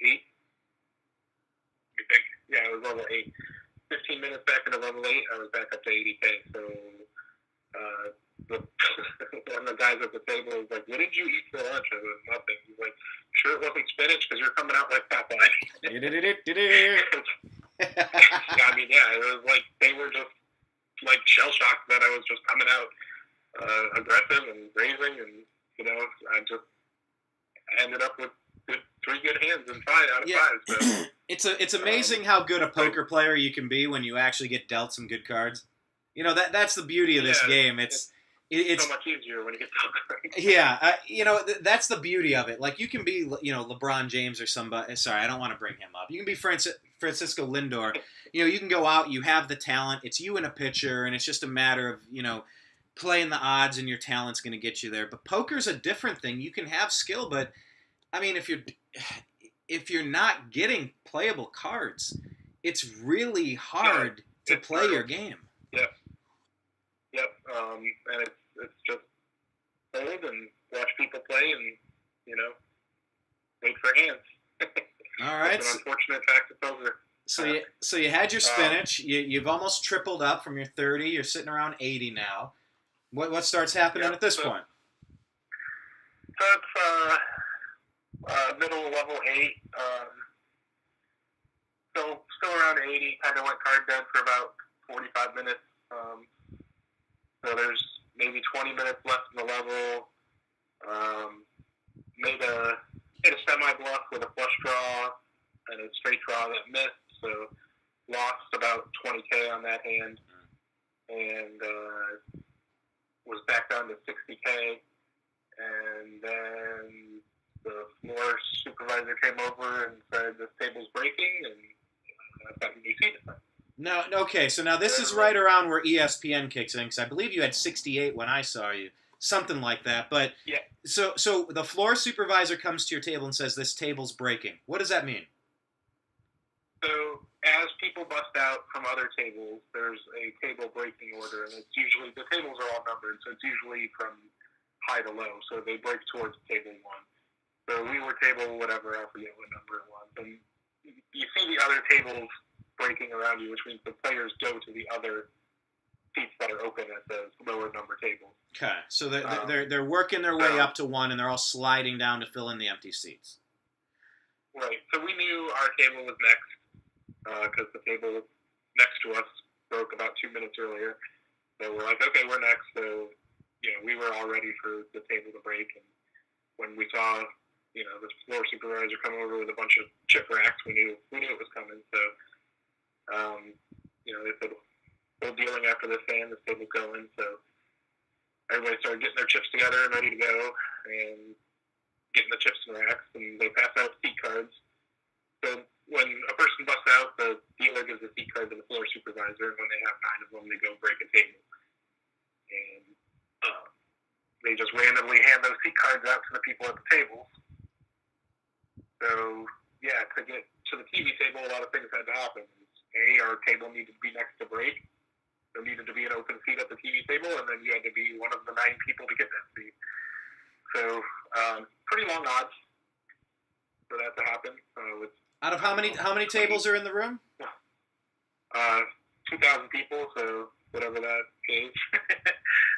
8? I think. Yeah, it was level 8. 15 minutes back into level 8, I was back up to 80K. So one of the guys at the table was like, "What did you eat for lunch?" I was like, "Nothing." He's like, "Sure it wasn't spinach because you're coming out like Popeye." I mean, yeah, it was like they were just like shell shocked that I was just coming out aggressive and raising, and I ended up with 3 good hands and 5 out of 5. So. It's amazing how good a poker player you can be when you actually get dealt some good cards. That's the beauty of this game. It's so much easier when you get poker. Yeah, that's the beauty of it. Like you can be, LeBron James or somebody. Sorry, I don't want to bring him up. You can be Francisco Lindor. You can go out. You have the talent. It's you and a pitcher, and it's just a matter of playing the odds, and your talent's going to get you there. But poker's a different thing. You can have skill, but I mean, if you're not getting playable cards, it's really hard to play your game. Yep. And it's just hold and watch people play and, wait for hands. All right. It's an unfortunate fact of poker. So you had your spinach. You've almost tripled up from your 30. You're sitting around 80 now. What starts happening at this point? So it's middle of level 8. So still around 80. Kind of went card dead for about 45 minutes. So there's maybe 20 minutes left in the level. Made a semi-bluff with a flush draw and a straight draw that missed. So lost about 20K on that hand. And was back down to 60K. And then the floor supervisor came over and said, "This table's breaking," and I've got a new seat. No, okay, so now this is right around where ESPN kicks in, because I believe you had 68 when I saw you, something like that. But Yeah. so the floor supervisor comes to your table and says, this table's breaking. What does that mean? So as people bust out from other tables, there's a table breaking order, and it's usually, the tables are all numbered, so it's usually from high to low, so they break towards table 1. So we were table whatever, I forget what number it was. And you see the other tables breaking around you, which means the players go to the other seats that are open at the lower number tables. Okay, so they're working their way up to 1, and they're all sliding down to fill in the empty seats. Right. So we knew our table was next because the table next to us broke about 2 minutes earlier. So we're like, okay, we're next. So we were all ready for the table to break. And when we saw the floor supervisor come over with a bunch of chip racks, we knew it was coming. So they said, "We're dealing after this fan. This table's going." So everybody started getting their chips together and ready to go, and getting the chips in racks, and they pass out seat cards. So when a person busts out, the dealer gives a seat card to the floor supervisor, and when they have 9 of them, they go break a table. And they just randomly hand those seat cards out to the people at the tables. So, yeah, to get to the TV table, a lot of things had to happen. Our table needed to be next to break. There needed to be an open seat at the TV table, and then you had to be one of the 9 people to get that seat. So, pretty long odds for that to happen. Out of how many tables are in the room? 2,000 people, so whatever that is.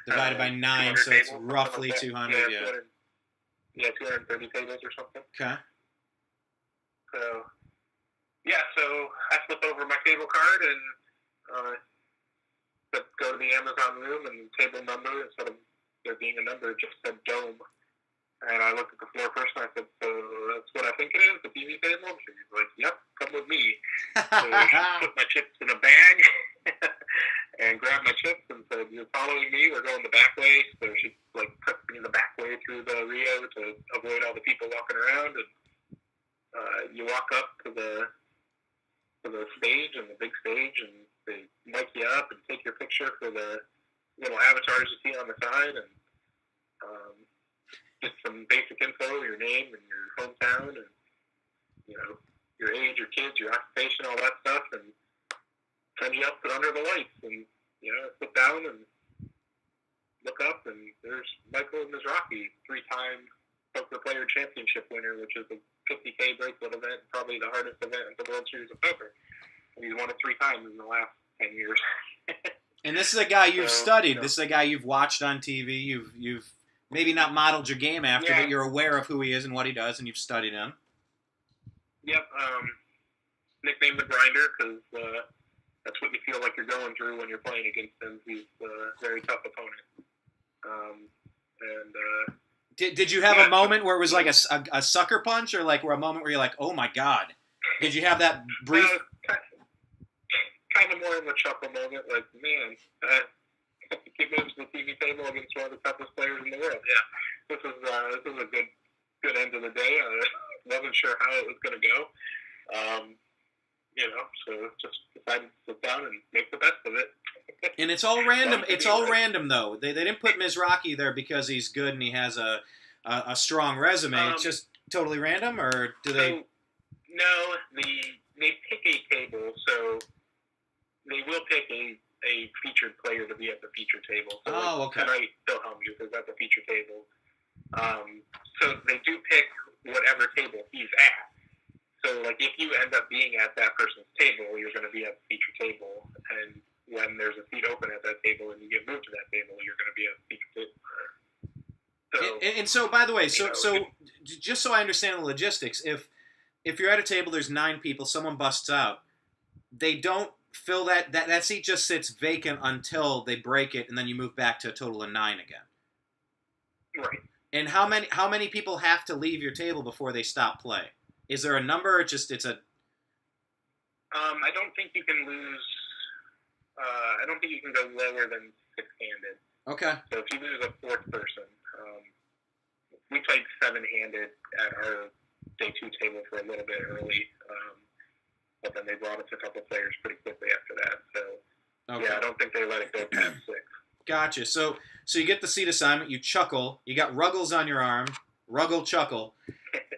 Divided by 9, so it's roughly like 200, yeah. 230 tables or something. Okay. So, so I flip over my table card and go to the Amazon room, and table number, instead of there being a number, it just said dome. And I looked at the floor person, I said, "So that's what I think it is, the TV table?" She was like, "Yep, come with me." So she put my chips in a bag and grabbed my chips and said, "You're following me, we're going the back way." So she took me the back way through the Rio to avoid all the people walking around, and you walk up to the stage, and the big stage, and they mic you up and take your picture for the little avatars you see on the side, and get some basic info, your name and your hometown, and your age, your kids, your occupation, all that stuff, and send you up under the lights, and sit down and look up, and there's Michael Mizrachi, 3-time Poker Player Championship winner, which is a $50K bracelet event, probably the hardest event in the World Series of Poker. And he's won it 3 times in the last 10 years. And this is a guy you've studied. This is a guy you've watched on TV. You've maybe not modeled your game after, but you're aware of who he is and what he does, and you've studied him. Yep. Nicknamed the Grinder, because that's what you feel like you're going through when you're playing against him. He's a very tough opponent. Did you have a moment where it was like a sucker punch, or like a moment where you're like, oh my God? Did you have that brief? Kind of more of a chuckle moment, like, man, he moves the TV table against one of the toughest players in the world. Yeah, this is a good end of the day. I wasn't sure how it was going to go. So just decided to sit down and make the best of it. And it's all random. It's all random, though. They didn't put Mizrachi there because he's good and he has a strong resume. It's just totally random, or do they? No, they pick a table, so they will pick a featured player to be at the featured table. So okay. Tonight, Phil Hellmuth is at the featured table. So they do pick whatever table he's at. So, if you end up being at that person's table, you're going to be at the featured table. And when there's a seat open at that table and you get moved to that table, you're going to be at the featured table. And so, by the way, so just so I understand the logistics, if you're at a table, there's 9 people, someone busts out, they don't fill that seat just sits vacant until they break it, and then you move back to a total of 9 again. Right. And how many people have to leave your table before they stop play? Is there a number, or it's a? I don't think you can lose. I don't think you can go lower than 6-handed. Okay. So if you lose a 4th person, we played 7-handed at our day 2 table for a little bit early. but then they brought us a couple players pretty quickly after that. So, Okay. yeah, I don't think they let it go past 6. Gotcha. So you get the seat assignment, you chuckle, you got Ruggles on your arm, Ruggle chuckle,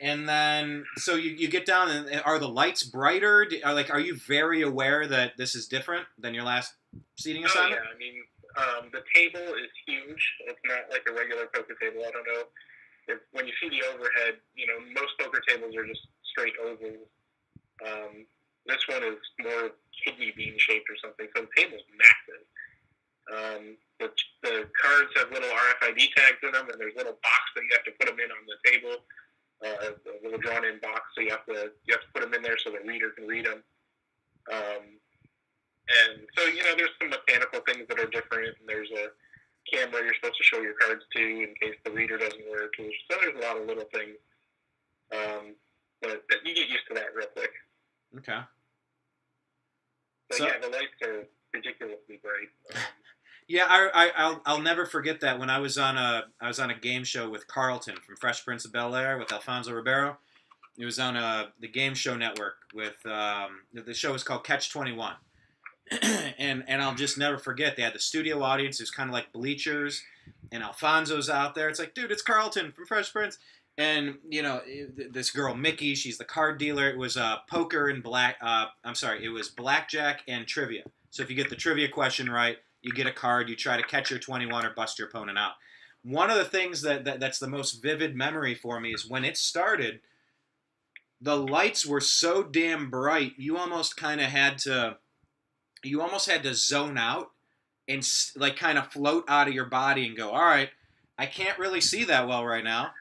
and then so you get down, and are the lights brighter? Are you very aware that this is different than your last seating assignment? Oh, yeah. I mean, the table is huge. It's not like a regular poker table. I don't know when you see the overhead, most poker tables are just straight ovals. This one is more kidney bean shaped or something, so the table's massive. The cards have little RFID tags in them, and there's a little box that you have to put them in on the table, a little drawn-in box. So you have to put them in there so the reader can read them. And so there's some mechanical things that are different, and there's a camera you're supposed to show your cards to in case the reader doesn't work. So there's a lot of little things, but you get used to that real quick. Okay. But yeah, the lights are ridiculously bright. Yeah, I'll never forget that when I was on a game show with Carlton from Fresh Prince of Bel-Air with Alfonso Ribeiro. It was on the Game Show Network with the show was called Catch 21, and I'll just never forget, they had the studio audience. It was kind of like bleachers, and Alfonso's out there. It's like, dude, it's Carlton from Fresh Prince, and this girl Mickey, she's the card dealer. It was poker and it was blackjack and trivia. So if you get the trivia question right, you get a card, you try to catch your 21 or bust your opponent out. One of the things that's the most vivid memory for me is when it started, the lights were so damn bright, you almost had to zone out and kind of float out of your body and go, all right, I can't really see that well right now.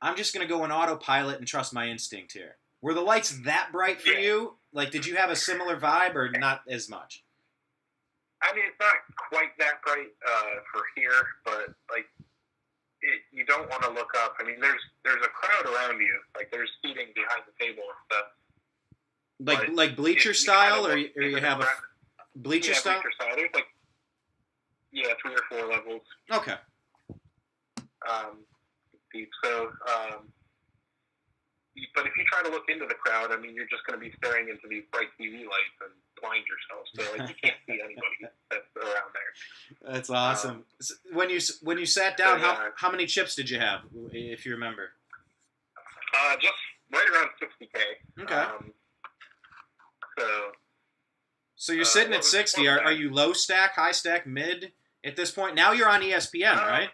I'm just going to go in autopilot and trust my instinct here. Were the lights that bright for you? Like, did you have a similar vibe or not as much? I mean, it's not quite that bright for here, but you don't want to look up. I mean, there's a crowd around you. Like, there's seating behind the table and stuff. Like bleacher style, or you have a bleacher style? Bleacher style. There's 3 or 4 levels. Okay. Deep. So, but if you try to look into the crowd, I mean, you're just going to be staring into these bright TV lights and blind yourself. So, you can't see anybody that's around there. That's awesome. When you sat down, how many chips did you have, if you remember? Just right around 60K. Okay. So you're sitting at 60. Are you low stack, high stack, mid at this point? Now you're on ESPN, right?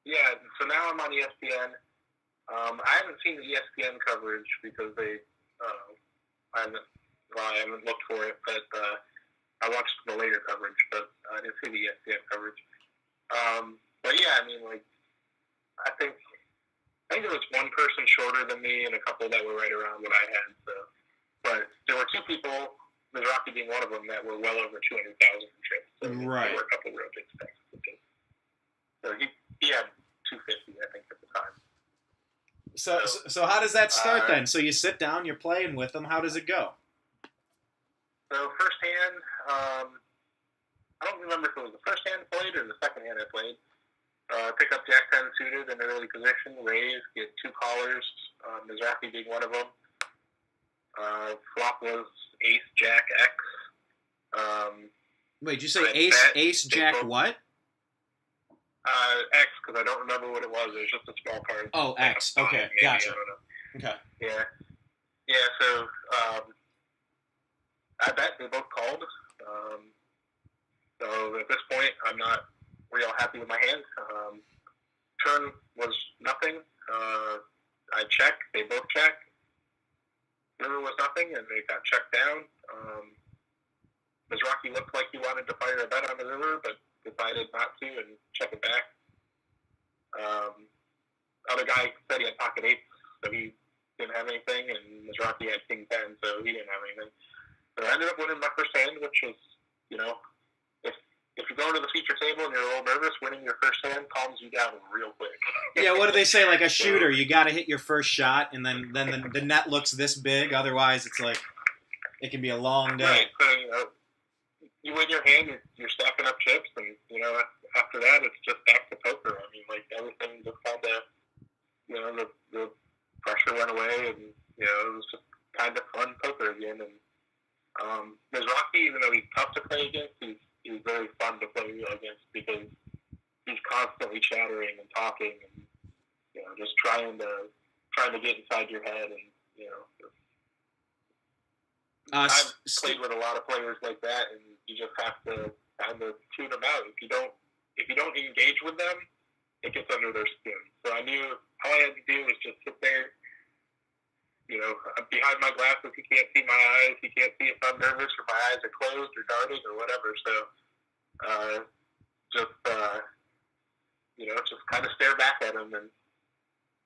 Yeah, so now I'm on ESPN. I haven't seen the ESPN coverage because I haven't looked for it, but I watched the later coverage, but I didn't see the ESPN coverage. But yeah, I mean, I think there was one person shorter than me and a couple that were right around what I had. So, but there were 2 people, Mizrachi being one of them, that were well over 200,000 trips. So right. There were a couple real big stacks. So he had 250, I think, at the time. So how does that start then? So you sit down, you're playing with them. How does it go? So first hand, I don't remember if it was the first hand I played or the second hand I played. Pick up Jack 10 suited in an early position, raise, get 2 callers, Mizrachi being one of them. Flop was Ace, Jack, X. Wait, did you say Ace, Jack, what? X, because I don't remember what it was. It was just a small card. Oh, X. Okay, maybe, gotcha. I don't know. Okay. Yeah, so I bet they both called. So at this point, I'm not real happy with my hand. Turn was nothing. I check. They both check. River was nothing, and they got checked down. Mizrachi looked like he wanted to fire a bet on the river, but decided not to and check it back. Other guy said he had pocket 8, so he didn't have anything, and Mizrachi had king 10, so he didn't have anything. So I ended up winning my first hand, which was, if you go to the feature table and you're a little nervous, winning your first hand calms you down real quick. Yeah, what do they say? Like a shooter, you got to hit your first shot, and then the net looks this big. Otherwise, it's like it can be a long day. Right. So, you win your hand, you're stacking up chips, and after that, it's just back to poker. I mean, everything just kind of, the pressure went away, and it was just kind of fun poker again. And Mizrachi, even though he's tough to play against, he's very fun to play against because he's constantly chattering and talking and just trying to get inside your head and I've played with a lot of players like that, and you just have to kind of tune them out. If you don't engage with them, it gets under their skin. So I knew all I had to do was just sit there, behind my glasses. He can't see my eyes. He can't see if I'm nervous or my eyes are closed or darting or whatever. So just kind of stare back at him and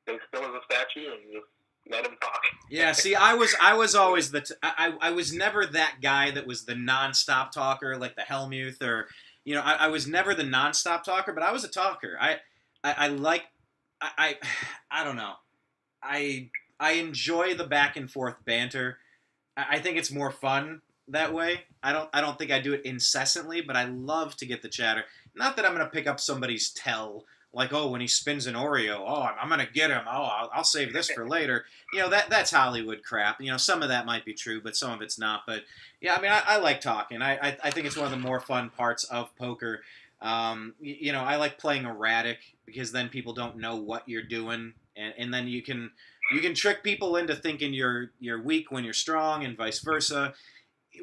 stay still as a statue and just let him talk. Yeah, see, I was always I was never that guy that was the nonstop talker like the Helmuth or I was never the nonstop talker, but I was a talker. I don't know. I enjoy the back and forth banter. I think it's more fun that way. I don't think I do it incessantly, but I love to get the chatter. Not that I'm going to pick up somebody's tell. Like, oh, when he spins an Oreo, oh, I'm going to get him. Oh, I'll save this for later. That's Hollywood crap. Some of that might be true, but some of it's not. But, yeah, I mean, I like talking. I think it's one of the more fun parts of poker. I like playing erratic because then people don't know what you're doing. And then you can trick people into thinking you're weak when you're strong and vice versa.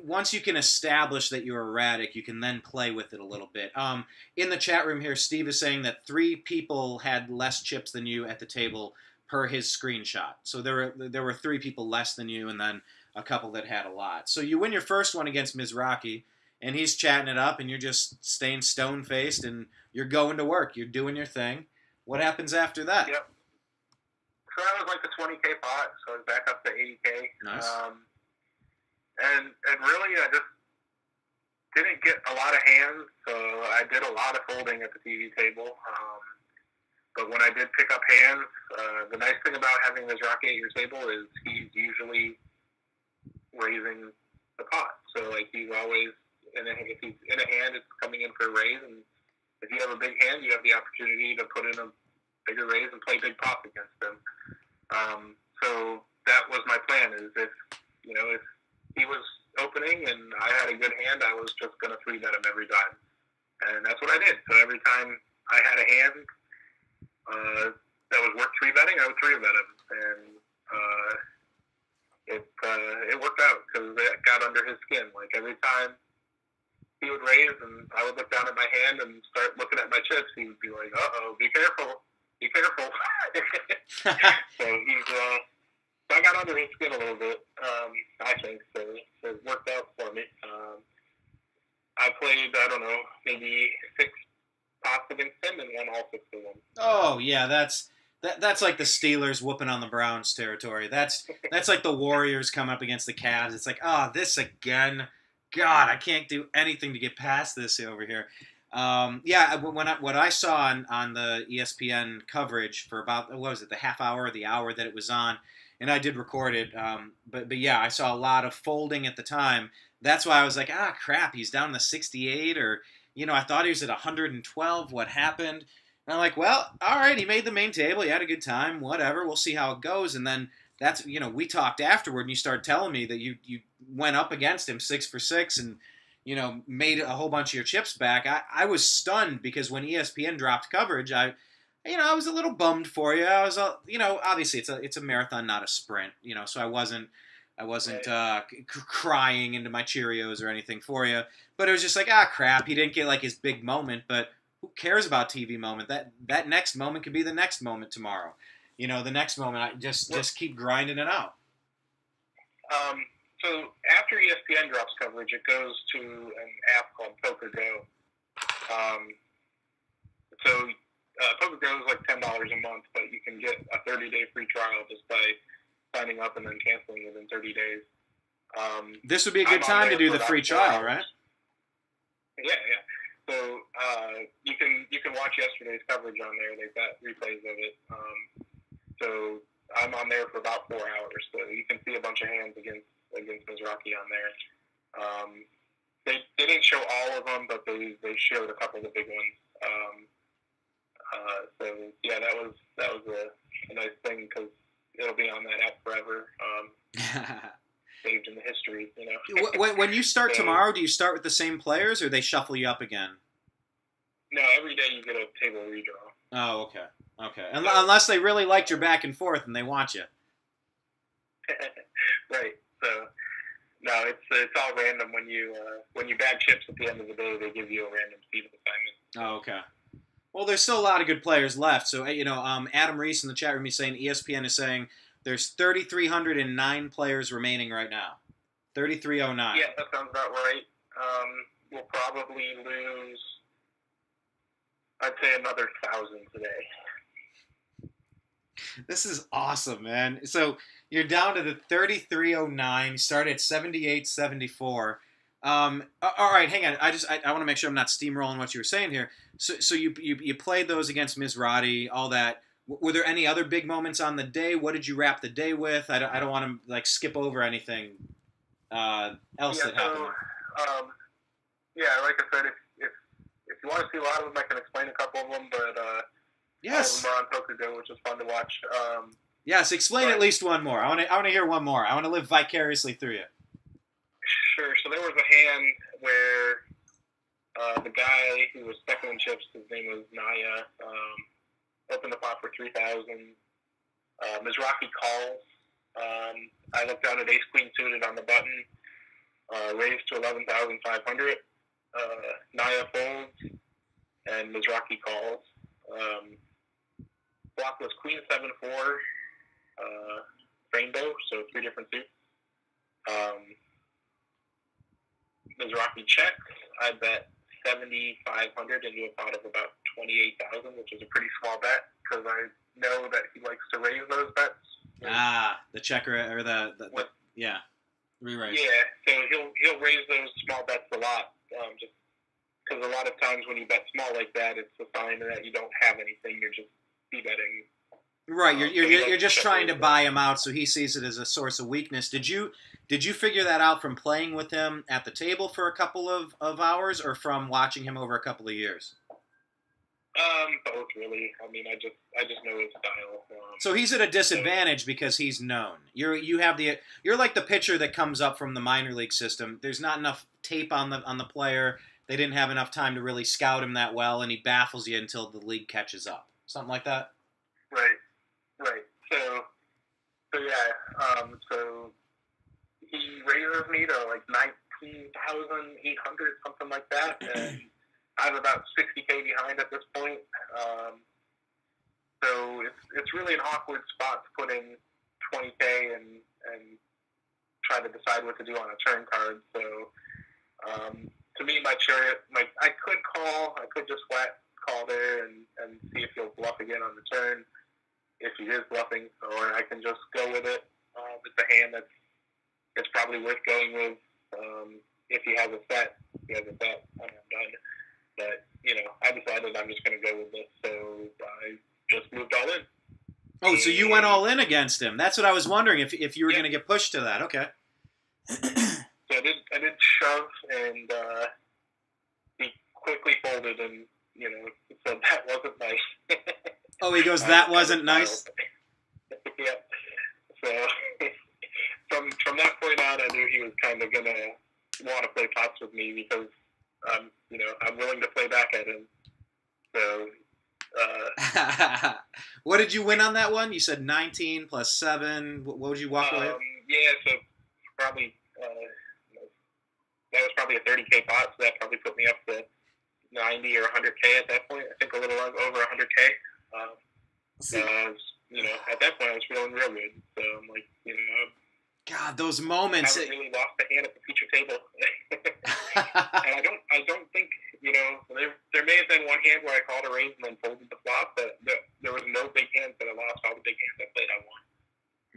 Once you can establish that you're erratic, you can then play with it a little bit. In the chat room here, Steve is saying that 3 people had less chips than you at the table per his screenshot. So there were 3 people less than you, and then a couple that had a lot. So you win your first one against Mizrachi, and he's chatting it up, and you're just staying stone-faced, and you're going to work. You're doing your thing. What happens after that? Yep. So that was like a 20K pot, so I was back up to 80K. Nice. And really, I just didn't get a lot of hands, so I did a lot of folding at the TV table. But when I did pick up hands, the nice thing about having Mizrachi at your table is he's usually raising the pot. So, like, he's always, if he's in a hand, it's coming in for a raise. And if you have a big hand, you have the opportunity to put in a bigger raise and play big pots against him. So that was my plan, is if he was opening and I had a good hand, I was just going to 3-bet him every time. And that's what I did. So every time I had a hand that was worth 3-betting, I would 3-bet him. And it worked out because it got under his skin. Like, every time he would raise and I would look down at my hand and start looking at my chips, he would be like, uh-oh, be careful. Be careful. So I got under his skin a little bit, I think, so it worked out for me. I played, I don't know, maybe 6 pots against him and won all 6 of them. Oh, yeah, that's like the Steelers whooping on the Browns territory. That's like the Warriors coming up against the Cavs. It's like, this again. God, I can't do anything to get past this over here. What I saw on the ESPN coverage for about, what was it, the half hour or the hour that it was on, and I did record it, but yeah, I saw a lot of folding at the time. That's why I was like, crap, he's down to 68, or, I thought he was at 112, what happened? And I'm like, well, all right, he made the main table, he had a good time, whatever, we'll see how it goes. And then that's, we talked afterward, and you started telling me that you went up against him 6 for 6, and made a whole bunch of your chips back. I was stunned because when ESPN dropped coverage, I was a little bummed for you. I was, obviously it's a marathon, not a sprint, so I wasn't crying into my Cheerios or anything for you, but it was just like, crap, he didn't get like his big moment, but who cares about TV moment? That next moment could be the next moment tomorrow. The next moment, I just keep grinding it out. So after ESPN drops coverage, it goes to an app called Poker Go. Poker Go is like $10 a month, but you can get a 30-day free trial just by signing up and then canceling within 30 days. This would be a good time to do the free trial, right? Yeah. So you can watch yesterday's coverage on there. They've got replays of it. So I'm on there for about 4 hours, so you can see a bunch of hands against Mizrachi on there. They didn't show all of them, but they showed a couple of the big ones. So yeah, that was a nice thing because it'll be on that app forever. luxury, you know. When you start So- tomorrow, do you start with the same players, or they shuffle you up again? No, every day you get a table redraw. Oh, okay. Okay. Unless they really liked your back and forth and they want you. Right. So, no, it's all random. When you bag chips at the end of the day, they give you a random seed assignment. Oh, okay. Well, there's still a lot of good players left. So, Adam Reese in the chat room is saying ESPN is saying there's 3,309 players remaining right now. 3,309. Yeah, that sounds about right. We'll probably lose, I'd say, another 1,000 today. This is awesome, man. So you're down to the 3,309. Start at 78.74. All right, hang on. I want to make sure I'm not steamrolling what you were saying here. So you played those against Mizrahi, all that. Were there any other big moments on the day? What did you wrap the day with? I don't want to skip over anything else that happened. Yeah, like I said, if you want to see a lot of them, I can explain a couple of them, but Yes. all of them are on Tokugo, which is fun to watch. Yes, explain at least one more. I want to hear one more. I want to live vicariously through you. Sure. So there was a hand where the guy who was second in chips, his name was Naya, opened the pot for 3,000. Mizrahi calls. I looked down at ace queen suited on the button, raised to 11,500. Naya folds, and Mizrahi calls. Block was queen 7-4, rainbow, so 3 different suits. Mizrahi checks. I bet 7,500 into a pot of about 28,000, which is a pretty small bet because I know that he likes to raise those bets. The checker or the re-raise. Yeah, so he'll raise those small bets a lot, just because a lot of times when you bet small like that, it's a sign that you don't have anything. You're just betting. Right, you're just trying to raise buy him out, so he sees it as a source of weakness. Did you figure that out from playing with him at the table for a couple of hours, or from watching him over a couple of years? Both really. I mean, I just know his style. So he's at a disadvantage because he's known. You're like the pitcher that comes up from the minor league system. There's not enough tape on the player. They didn't have enough time to really scout him that well, and he baffles you until the league catches up. Something like that. Right. So so he raises me to like 19,800, something like that, and I'm about 60K behind at this point. So it's really an awkward spot to put in 20K and try to decide what to do on a turn card. So to me, my chariot, I could call, I could just flat call there and see if he'll bluff again on the turn, if he is bluffing, or I can just go with it. It's a hand it's probably worth going with. If he has a set, and I'm done. But, I decided I'm just going to go with this, so I just moved all in. Oh, so you went all in against him. That's what I was wondering, if you were going to get pushed to that. Okay. So I did shove, and he quickly folded, and, said that wasn't nice. Oh, he goes, that wasn't nice? Yeah. So from that point on, I knew he was kind of going to want to play pots with me because, I'm willing to play back at him. So... What did you win on that one? You said 19 plus 7. What would you walk away with? Yeah, so probably that was probably a 30K pot, so that probably put me up to 90 or 100K at that point. I think a little over 100K. At that point I was feeling real good. So I'm like, God, those moments. I haven't really lost the hand at the feature table. And I don't think, there may have been one hand where I called a raise and then folded the flop, but there was no big hands that I lost. All the big hands I played, I won.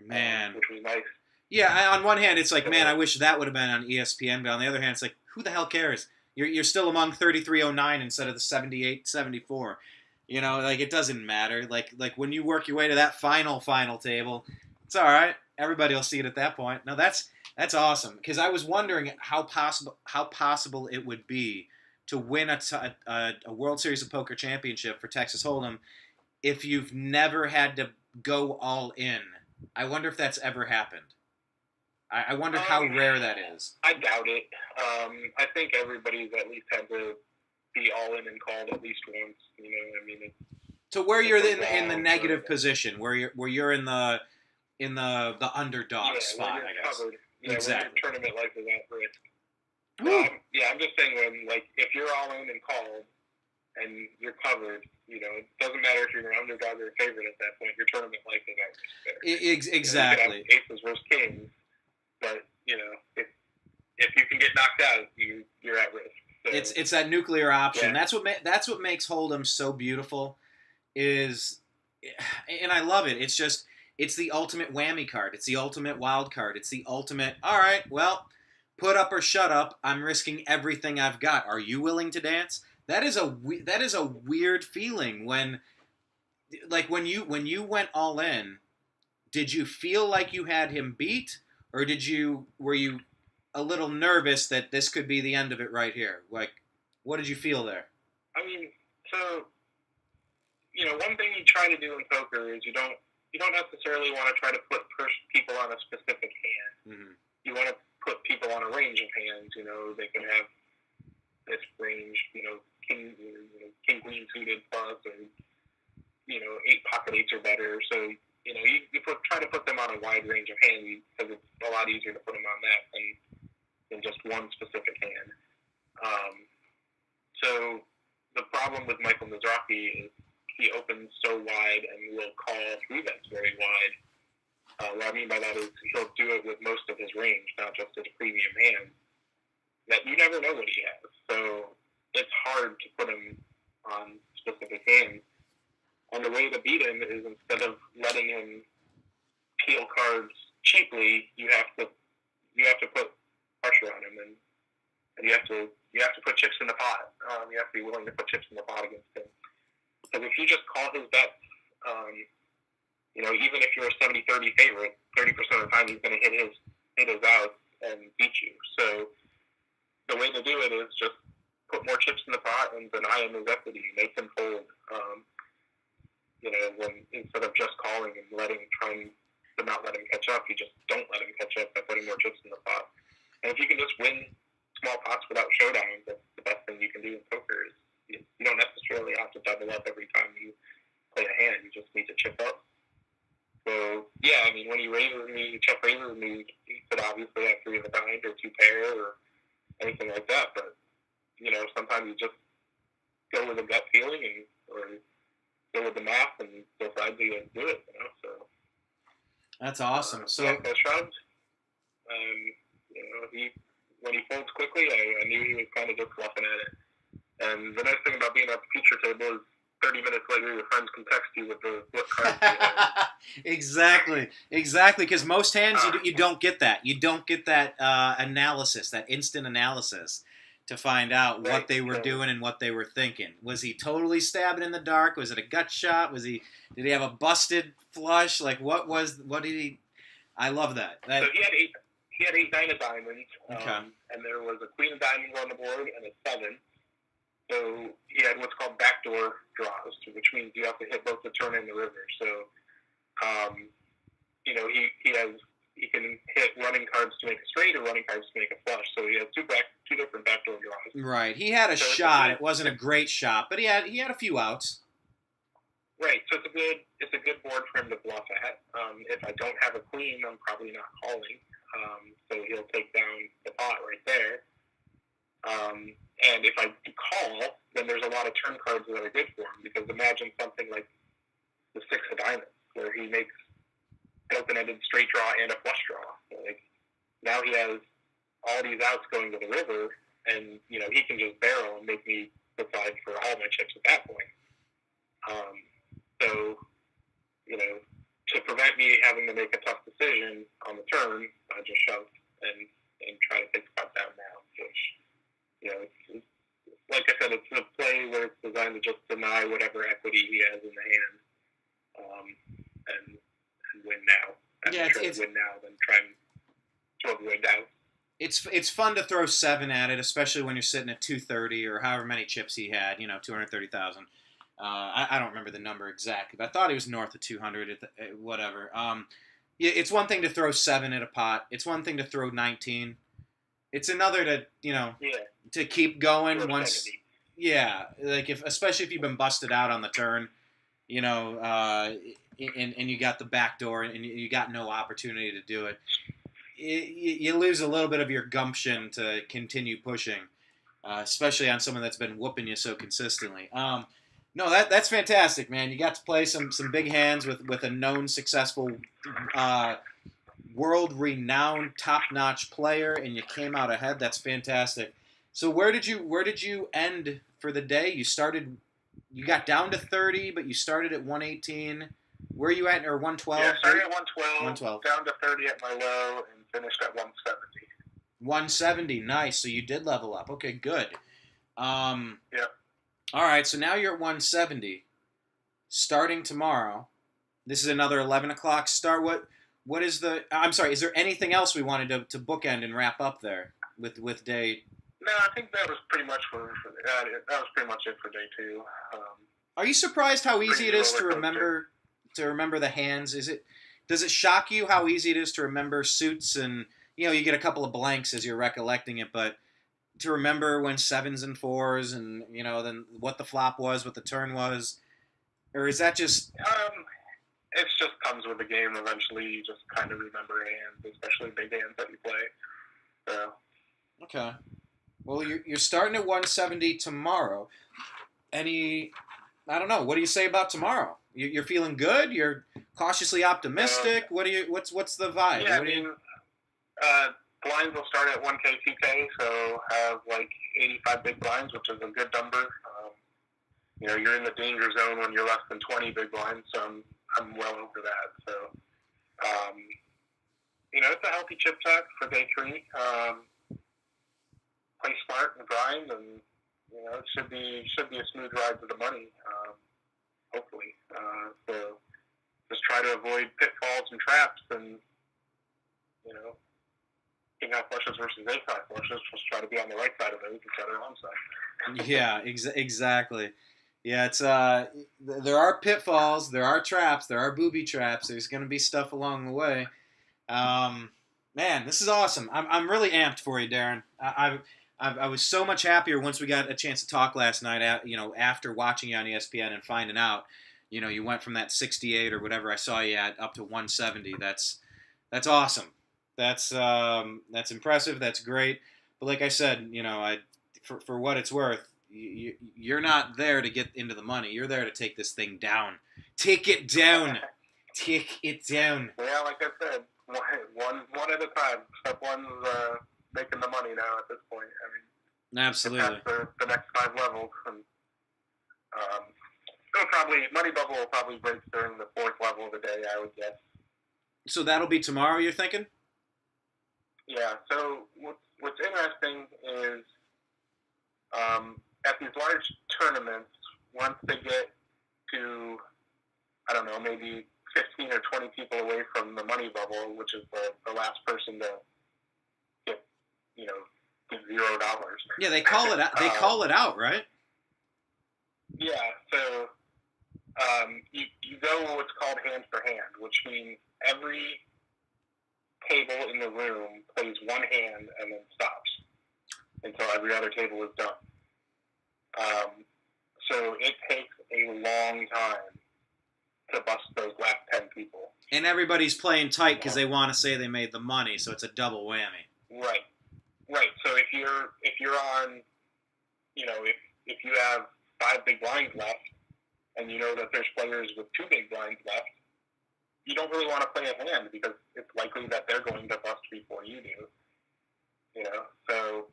Man. Which was nice. Yeah, on one hand, it's like, man, I wish that would have been on ESPN, but on the other hand, it's like, who the hell cares? You're still among 3,309 instead of the 78.74. It doesn't matter. Like when you work your way to that final table, it's all right. Everybody will see it at that point. No, that's awesome, because I was wondering how possible it would be to win a World Series of Poker championship for Texas Hold'em if you've never had to go all in. I wonder if that's ever happened. I wonder how rare that is. I doubt it. I think everybody's at least had to be all in and called at least once. I mean, to where you're in the negative position, where you're in the underdog spot, I guess. Covered. Yeah, exactly. When your tournament life is at risk. I'm just saying when if you're all in and called and you're covered, it doesn't matter if you're an underdog or a favorite at that point. Your tournament life is at risk there. Exactly. You could have aces versus kings, but if you can get knocked out, you're at risk. So, it's that nuclear option. Yeah. That's what makes Hold'em so beautiful. And I love it. It's the ultimate whammy card. It's the ultimate wild card. It's the ultimate. All right, well, put up or shut up. I'm risking everything I've got. Are you willing to dance? That is a weird feeling when you went all in. Did you feel like you had him beat, or were you a little nervous that this could be the end of it right here? Like, what did you feel there? I mean, so one thing you try to do in poker is you don't necessarily want to try to push people on a specific hand. Mm-hmm. You want to put people on a range of hands. They can have this range, king queen suited plus, or 8 pocket eights or better. So you try to put them on a wide range of hands because it's a lot easier to put them on that than just one specific hand. So the problem with Michael Mizrachi is he opens so wide and will call 3-bets very wide. What I mean by that is he'll do it with most of his range, not just his premium hand. That you never know what he has. So it's hard to put him on specific hands. And the way to beat him is instead of letting him peel cards cheaply, you have to put pressure on him, and you have to put chips in the pot. You have to be willing to put chips in the pot against him. Because if you just call his bets, even if you're a 70-30 favorite, 30% of the time he's going to hit his outs and beat you. So the way to do it is just put more chips in the pot and deny him his equity, make him fold. When instead of just calling and trying to not let him catch up, you just don't let him catch up by putting more chips in the pot. And if you can just win small pots without showdowns, that's the best thing you can do in poker. You don't necessarily have to double up every time you play a hand. You just need to chip up. So, yeah, I mean, when he raises me, Chuck raises me, he could obviously have 3 of a kind or 2 pair or anything like that. But, sometimes you just go with a gut feeling or go with the math and decide to do it, So that's awesome. So shrugged. When he folds quickly, I knew he was kind of just bluffing at it. And the nice thing about being at the feature table is 30 minutes later, your friends can text you with what cards you have. Exactly. Because most hands, you don't get that. You don't get that analysis, that instant analysis to find out what they were doing and what they were thinking. Was he totally stabbing in the dark? Was it a gut shot? Did he have a busted flush? Like, what did he... I love that. So he had 8-9 of diamonds. Okay. And there was a queen of diamonds on the board and a 7. So he had what's called backdoor draws, which means you have to hit both the turn and the river. So, he can hit running cards to make a straight or running cards to make a flush. So he has two different backdoor draws. Right. He had a shot. It wasn't a great shot, but he had a few outs. Right. So it's a good board for him to bluff at. If I don't have a queen, I'm probably not calling. So he'll take down the pot right there. And if I call, then there's a lot of turn cards that are good for him, because imagine something like the 6 of diamonds, where he makes an open-ended straight draw and a flush draw. Like, now he has all these outs going to the river, and, he can just barrel and make me decide for all my chips at that point. So, to prevent me having to make a tough decision on the turn, I just shove and try to take the pot down now, which... it's, like I said, it's a play where it's designed to just deny whatever equity he has in the hand, and win now. Win now than trying to avoid doubt. It's fun to throw 7 at it, especially when you're sitting at 230 or however many chips he had. 230,000. I don't remember the number exactly, but I thought he was north of 200. Whatever. Yeah, it's one thing to throw 7 at a pot. It's one thing to throw 19. It's another to Yeah, to keep going throw once. 70. Yeah, like especially if you've been busted out on the turn, and you got the back door and you got no opportunity to do it. You lose a little bit of your gumption to continue pushing, especially on someone that's been whooping you so consistently. No, that's fantastic, man. You got to play some big hands with a known successful, world-renowned, top-notch player, and you came out ahead. That's fantastic. So where did you end for the day? You got down to 30, but you started at 118. Where are you at, or 112? Yeah, started at 112, 112. down to 30 at my low, and finished at 170. 170, nice. So you did level up. Okay, good. Yeah. All right, so now you're at 170. Starting tomorrow, this is another 11 o'clock start. What is the? I'm sorry. Is there anything else we wanted to bookend and wrap up there with day? No, I think that was pretty much that was pretty much it for day 2. Are you surprised how easy Pretty it is to roller coaster. remember the hands? Does it shock you how easy it is to remember suits, and you get a couple of blanks as you're recollecting it, but to remember when 7s and 4s and then what the flop was, what the turn was, or is that just It just comes with the game. Eventually, you just kind of remember hands, especially big hands that you play. So. okay? Well, you're starting at 170 tomorrow. I don't know. What do you say about tomorrow? You're feeling good. You're cautiously optimistic. What's the vibe? Yeah, blinds will start at 1K, 2K, so have like 85 big blinds, which is a good number. You're in the danger zone when you're less than 20 big blinds, so I'm well over that. So, it's a healthy chip tuck for day 3. Play smart and grind, and it should be a smooth ride to the money. Hopefully, so just try to avoid pitfalls and traps, and king high flushes versus ace high flushes. Just try to be on the right side of those instead of the wrong side. Yeah, exactly. Yeah, it's there are pitfalls, there are traps, there are booby traps. There's going to be stuff along the way. Man, this is awesome. I'm really amped for you, Darin. I was so much happier once we got a chance to talk last night. After watching you on ESPN and finding out, you went from that 68 or whatever I saw you at up to 170. That's awesome. That's impressive. That's great. But like I said, for what it's worth, you're not there to get into the money. You're there to take this thing down. Take it down. Take it down. Yeah, like I said, one at a time. Step 1's making the money now at this point. I mean, Absolutely. That's the next 5 levels, and money bubble will probably break during the 4th level of the day, I would guess. So that'll be tomorrow, you're thinking? Yeah. So what's interesting is at these large tournaments, once they get to, I don't know, maybe 15 or 20 people away from the money bubble, which is the last person to get $0. Yeah, they call it out. They call it out, right? Yeah. So you go what's called hand for hand, which means every table in the room plays one hand and then stops until every other table is done. So it takes a long time to bust those last 10 people. And everybody's playing tight because they want to say they made the money, so it's a double whammy. Right. So if you're on, if you have 5 big blinds left, and you know that there's players with 2 big blinds left, you don't really want to play a hand because it's likely that they're going to bust before you do. So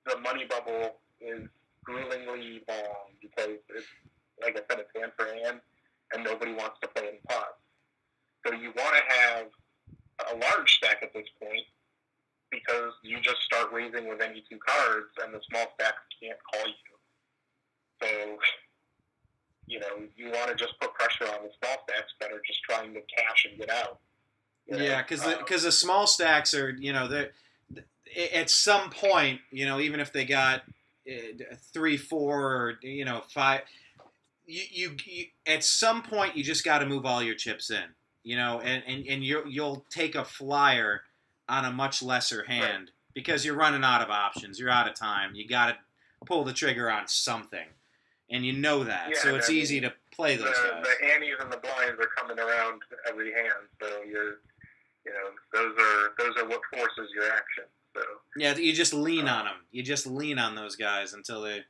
the money bubble is gruelingly long because it's, like I said, it's hand for hand, and nobody wants to play in pots. So you want to have a large stack at this point because you just start raising with any 2 cards, and the small stacks can't call you. So, you want to just put pressure on the small stacks that are just trying to cash and get out. Yeah, because the small stacks are, at some point, even if they got 3, 4, or 5, you at some point you just got to move all your chips in. and you'll take a flyer on a much lesser hand because you're running out of options. You're out of time. You got to pull the trigger on something, and you know that. So it's easy to play those guys. The antes and the blinds are coming around every hand, so those are what forces your action. So yeah, you just lean on them. You just lean on those guys until they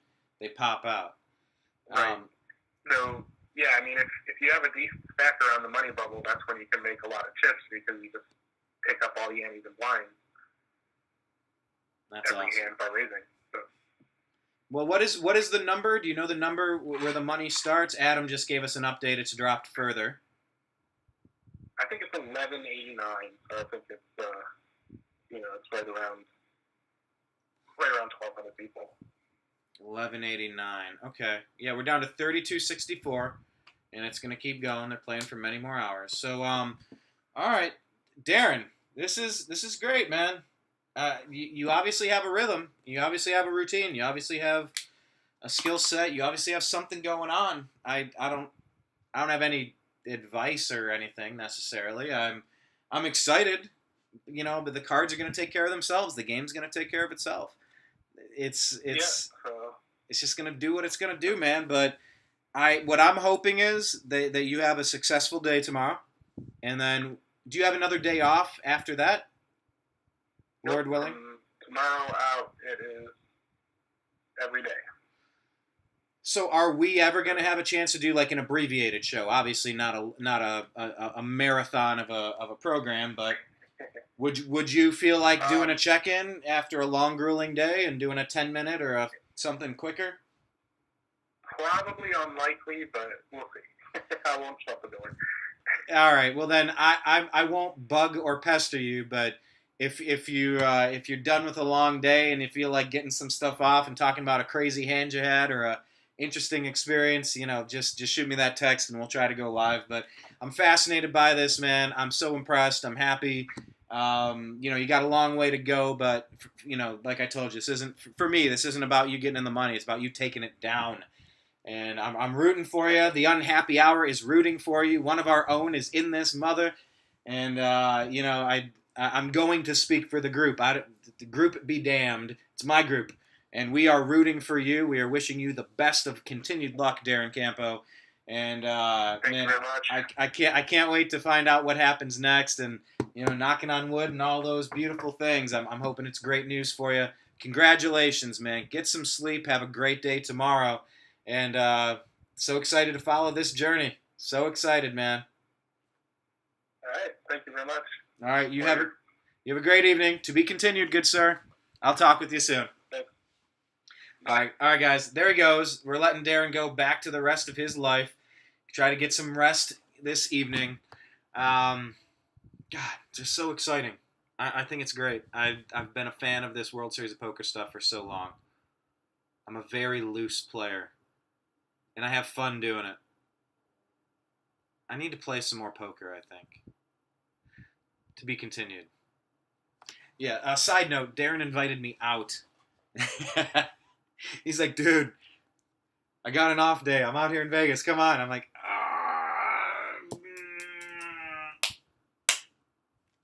pop out. Right. So yeah, I mean, if you have a decent stacker on the money bubble, that's when you can make a lot of chips because you just pick up all the antes and blinds. That's every awesome. hand by raising. So. Well, what is the number? Do you know the number where the money starts? Adam just gave us an update. It's dropped further. I think it's 1189. So I think it's it's right around 1,200 people. 1189. Okay. Yeah, we're down to 3264, and it's gonna keep going. They're playing for many more hours. So all right, Darin, this is great, man. You obviously have a rhythm. You obviously have a routine. You obviously have a skill set. You obviously have something going on. I don't have any advice or anything necessarily. I'm excited, but the cards are going to take care of themselves. The game's going to take care of itself. It's just going to do what it's going to do, man. But what I'm hoping is that you have a successful day tomorrow, and then do you have another day off after that? Lord willing. Tomorrow out, it is every day. So, are we ever going to have a chance to do like an abbreviated show? Obviously, not a marathon of a program, but would you feel like doing a check-in after a long, grueling day and doing a 10-minute or something quicker? Probably unlikely, but we'll see. I won't shut the door. All right. Well, then I won't bug or pester you, but. If you're done with a long day and you feel like getting some stuff off and talking about a crazy hand you had or a interesting experience, just shoot me that text and we'll try to go live. But I'm fascinated by this, man. I'm so impressed. I'm happy. You got a long way to go, but like I told you, this isn't about you getting in the money. It's about you taking it down. And I'm rooting for you. The Unhappy Hour is rooting for you. One of our own is in this mother, and I'm going to speak for the group. The group be damned. It's my group. And we are rooting for you. We are wishing you the best of continued luck, Darin Campo. And Thank you very much. I can't wait to find out what happens next. And knocking on wood and all those beautiful things. I'm hoping it's great news for you. Congratulations, man. Get some sleep. Have a great day tomorrow. And so excited to follow this journey. So excited, man. All right. Thank you very much. All right, you have a great evening. To be continued, good sir. I'll talk with you soon. Thanks. All right, guys. There he goes. We're letting Darin go back to the rest of his life. Try to get some rest this evening. God, just so exciting. I think it's great. I've been a fan of this World Series of Poker stuff for so long. I'm a very loose player, and I have fun doing it. I need to play some more poker, I think. To be continued. Yeah, side note, Darin invited me out. He's like, dude, I got an off day. I'm out here in Vegas. Come on. I'm like,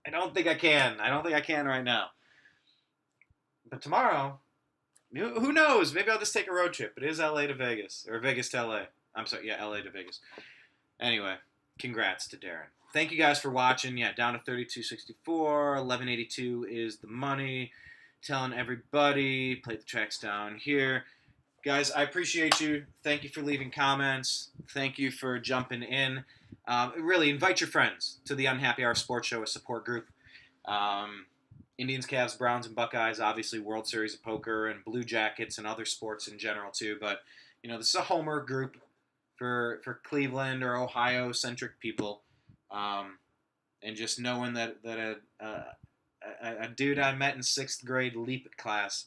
I don't think I can. I don't think I can right now. But tomorrow, who knows? Maybe I'll just take a road trip. It is LA to Vegas. Or Vegas to LA. I'm sorry, yeah, LA to Vegas. Anyway, congrats to Darin. Thank you guys for watching. Yeah, down to 3264. 1182 is the money. Telling everybody. Play the tracks down here. Guys, I appreciate you. Thank you for leaving comments. Thank you for jumping in. Really, invite your friends to the Unhappy Hour Sports Show, a support group. Indians, Cavs, Browns, and Buckeyes. Obviously, World Series of Poker and Blue Jackets and other sports in general, too. But, this is a homer group for Cleveland or Ohio-centric people. And just knowing that a dude I met in 6th grade leap class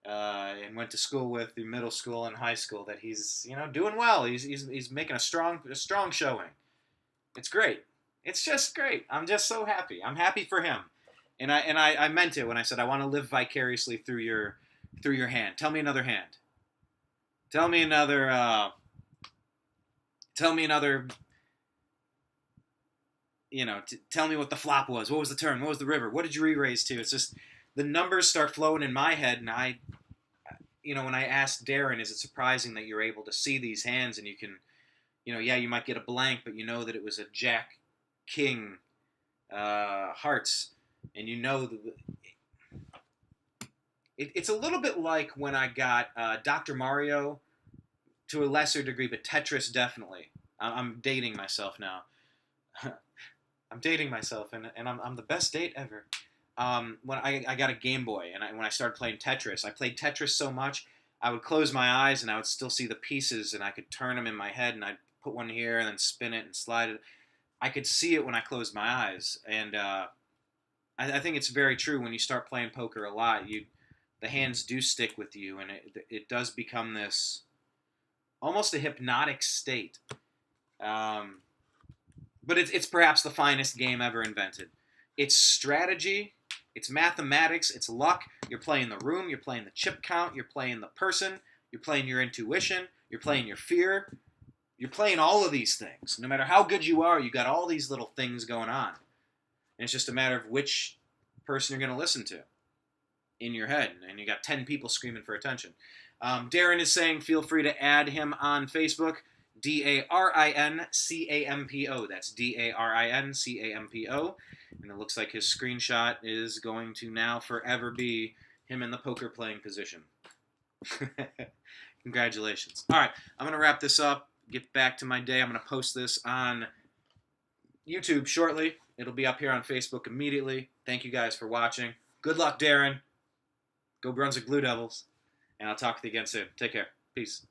and went to school with through middle school and high school, that he's doing well. He's making a strong showing. It's great. It's just great. I'm just so happy. I'm happy for him, and I meant it when I said I want to live vicariously through your hand. Tell me another hand. Tell me another. tell me what the flop was. What was the turn? What was the river? What did you re-raise to? It's just the numbers start flowing in my head, and when I asked Darin, is it surprising that you're able to see these hands and you can, you might get a blank, but you know that it was a Jack, King, hearts, and it's a little bit like when I got Dr. Mario to a lesser degree, but Tetris definitely. I'm dating myself now. I'm dating myself, and I'm the best date ever. When I got a Game Boy, and when I started playing Tetris, I played Tetris so much, I would close my eyes, and I would still see the pieces, and I could turn them in my head, and I'd put one here, and then spin it and slide it. I could see it when I closed my eyes, and I think it's very true. When you start playing poker a lot, the hands do stick with you, and it does become this almost a hypnotic state. But it's perhaps the finest game ever invented. It's strategy, it's mathematics, it's luck. You're playing the room, you're playing the chip count, you're playing the person, you're playing your intuition, you're playing your fear. You're playing all of these things. No matter how good you are, you got all these little things going on. And it's just a matter of which person you're going to listen to in your head. And you got 10 people screaming for attention. Darin is saying feel free to add him on Facebook. DARINCAMPO. That's DARINCAMPO. And it looks like his screenshot is going to now forever be him in the poker playing position. Congratulations. All right, I'm going to wrap this up. Get back to my day. I'm going to post this on YouTube shortly. It'll be up here on Facebook immediately. Thank you guys for watching. Good luck, Darin. Go Brunswick Blue Devils. And I'll talk with you again soon. Take care. Peace.